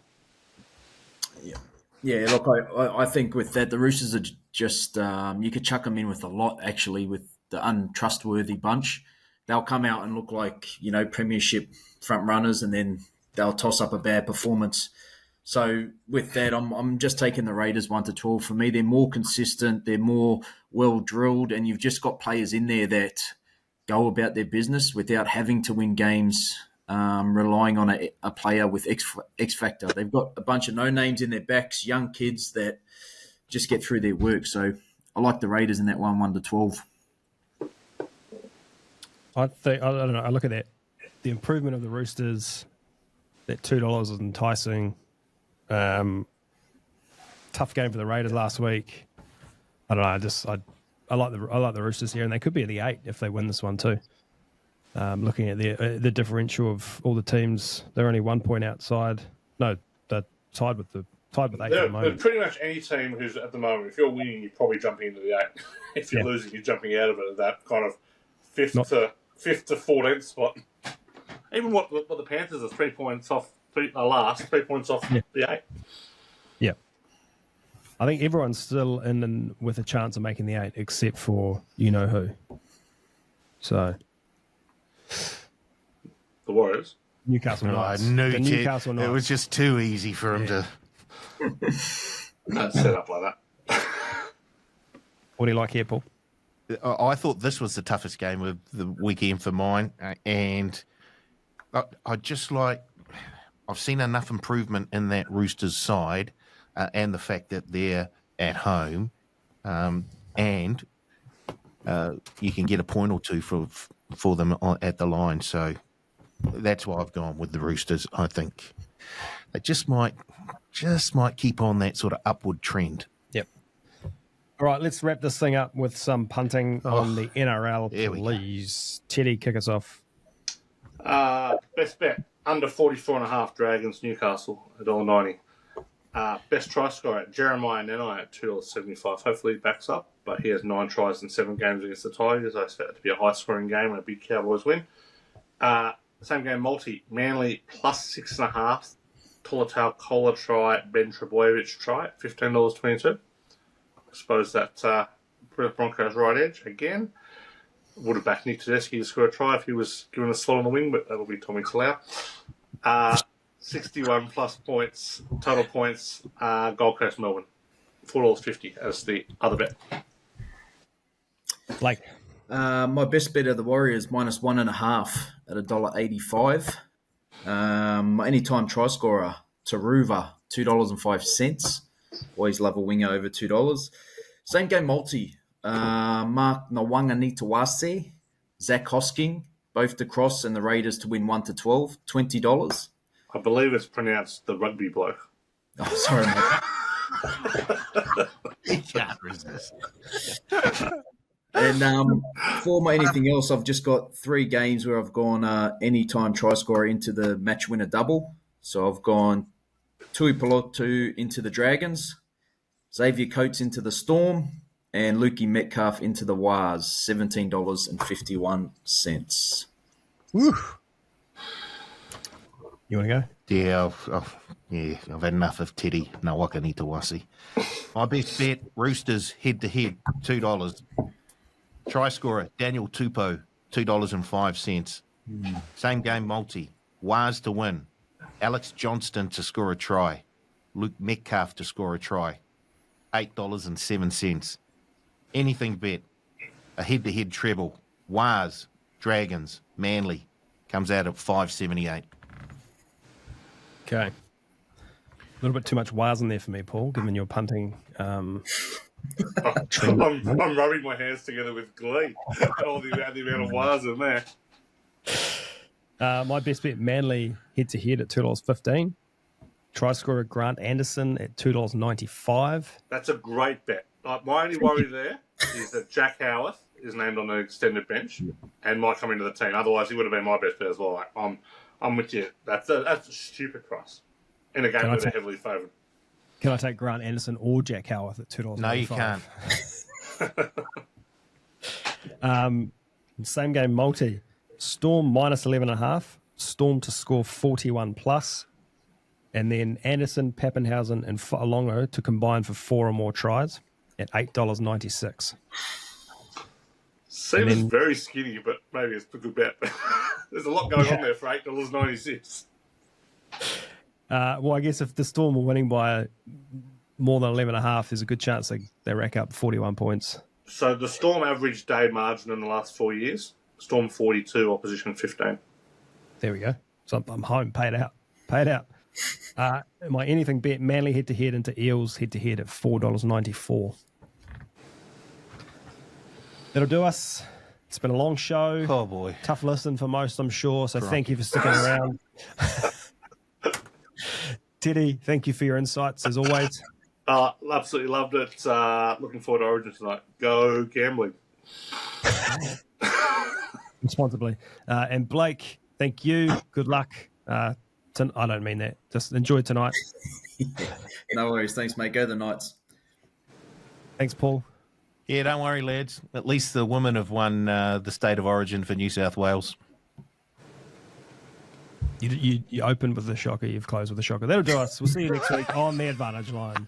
Yeah, look, I think with that, the Roosters are just, you could chuck them in with a lot, actually, with the untrustworthy bunch. They'll come out and look like, premiership front runners, and then they'll toss up a bad performance. So with that, I'm just taking the Raiders 1-12. For me, they're more consistent, they're more well-drilled, and you've just got players in there that go about their business without having to win games, relying on a player with X factor. They've got a bunch of no-names in their backs, young kids that just get through their work. So I like the Raiders in that 1-12. I don't know. I look at that. The improvement of the Roosters, that $2 is enticing. Tough game for the Raiders last week. I don't know. I like the Roosters here, and they could be at the 8 if they win this one too. Looking at the differential of all the teams, they're only 1 point outside No, they're tied with eight at the They're moment. pretty much any team who's at the moment. If you're winning, you're probably jumping into the 8. If you're losing, you're jumping out of it at that kind of fifth to 14th spot. Even what the Panthers are 3 points off. Last 3 points off the 8. Yeah. I think everyone's still in with a chance of making the 8, except for you know who. So the Warriors. Newcastle Knights. No, Newcastle Knights. it was just too easy for him to. Not set up like that. What do you like here, Paul? I thought this was the toughest game of the weekend for mine, and I just like. I've seen enough improvement in that Roosters side, and the fact that they're at home, and you can get a point or two for them at the line. So that's why I've gone with the Roosters. I think they just might keep on that sort of upward trend. Yep. All right, let's wrap this thing up with some punting on the NRL, please. Teddy, kick us off. Best bet. Under 44.5 Dragons, Newcastle, $1.90. Best try scorer, Jeremiah Nanai at $2.75. Hopefully he backs up, but he has 9 tries in 7 games against the Tigers. I expect it to be a high-scoring game and a big Cowboys win. Same game multi, Manly plus 6.5. Tolotau Kola try, Ben Trebojevic try at $15.22. I suppose that Broncos right edge again. Would have backed Nick Tedeschi to score a try if he was given a slot on the wing, but that'll be Tommy Talau. 61 plus points, total points, Gold Coast Melbourne. $4.50 as the other bet. Blake. My best bet of the Warriors minus 1.5 at $1.85. My anytime try scorer, Taruva, $2.05. Always love a winger over $2. Same game multi. Mark Nawanganitawase, Zach Hosking, both to cross and the Raiders to win 1-12, $20. I believe it's pronounced the rugby bloke. Oh, sorry, mate. He can't resist. And for my anything else, I've just got 3 games where I've gone anytime try scorer into the match winner double. So I've gone Tui Pelotu into the Dragons, Xavier Coates into the Storm, and Lukey Metcalf into the Wars, $17.51. Woo. You want to go? Yeah, I've had enough of Teddy Nawakanitawasi. My best bet, Roosters head-to-head, $2. Try scorer, Daniel Tupou, $2.05. Same game multi, Waz to win, Alex Johnston to score a try, Luke Metcalf to score a try, $8.07. Anything bet, a head-to-head treble, Waz, Dragons, Manly, comes out at $5.78. Okay. A little bit too much wires in there for me, Paul, given your punting. I'm rubbing my hands together with glee at all the amount of wires in there. My best bet, Manly head-to-head at $2.15. Try scorer Grant Anderson at $2.95. That's a great bet. My only worry there is that Jack Howarth is named on an extended bench and might come into the team. Otherwise, he would have been my best bet as well. I'm with you. That's a stupid price in a game where they're heavily favoured. Can I take Grant Anderson or Jack Howarth at $2.95? No, you can't. Same game multi. Storm minus 11.5. Storm to score 41 plus. And then Anderson, Pappenhausen, and Fa'alongo to combine for 4 or more tries at $8.96. Seems very skinny, but maybe it's a good bet. There's a lot going on there for $8.96. Well, I guess if the Storm are winning by more than 11.5, there's a good chance they rack up 41 points. So the Storm average day margin in the last 4 years, Storm 42, opposition 15. There we go. So I'm home. Pay it out. My anything bet, Manly head-to-head into Eels head-to-head at $4.94. That'll do us. It's been a long show. Oh, boy. Tough listen for most, I'm sure. So thank you for sticking around. Teddy, thank you for your insights, as always. Absolutely loved it. Looking forward to Origin tonight. Go gambling. Responsibly. And Blake, thank you. Good luck I don't mean that. Just enjoy tonight. No worries. Thanks, mate. Go the Knights. Thanks, Paul. Yeah, don't worry, lads. At least the women have won the state of origin for New South Wales. You opened with the shocker. You've closed with the shocker. That'll do us. We'll see you next week on The Advantage Line.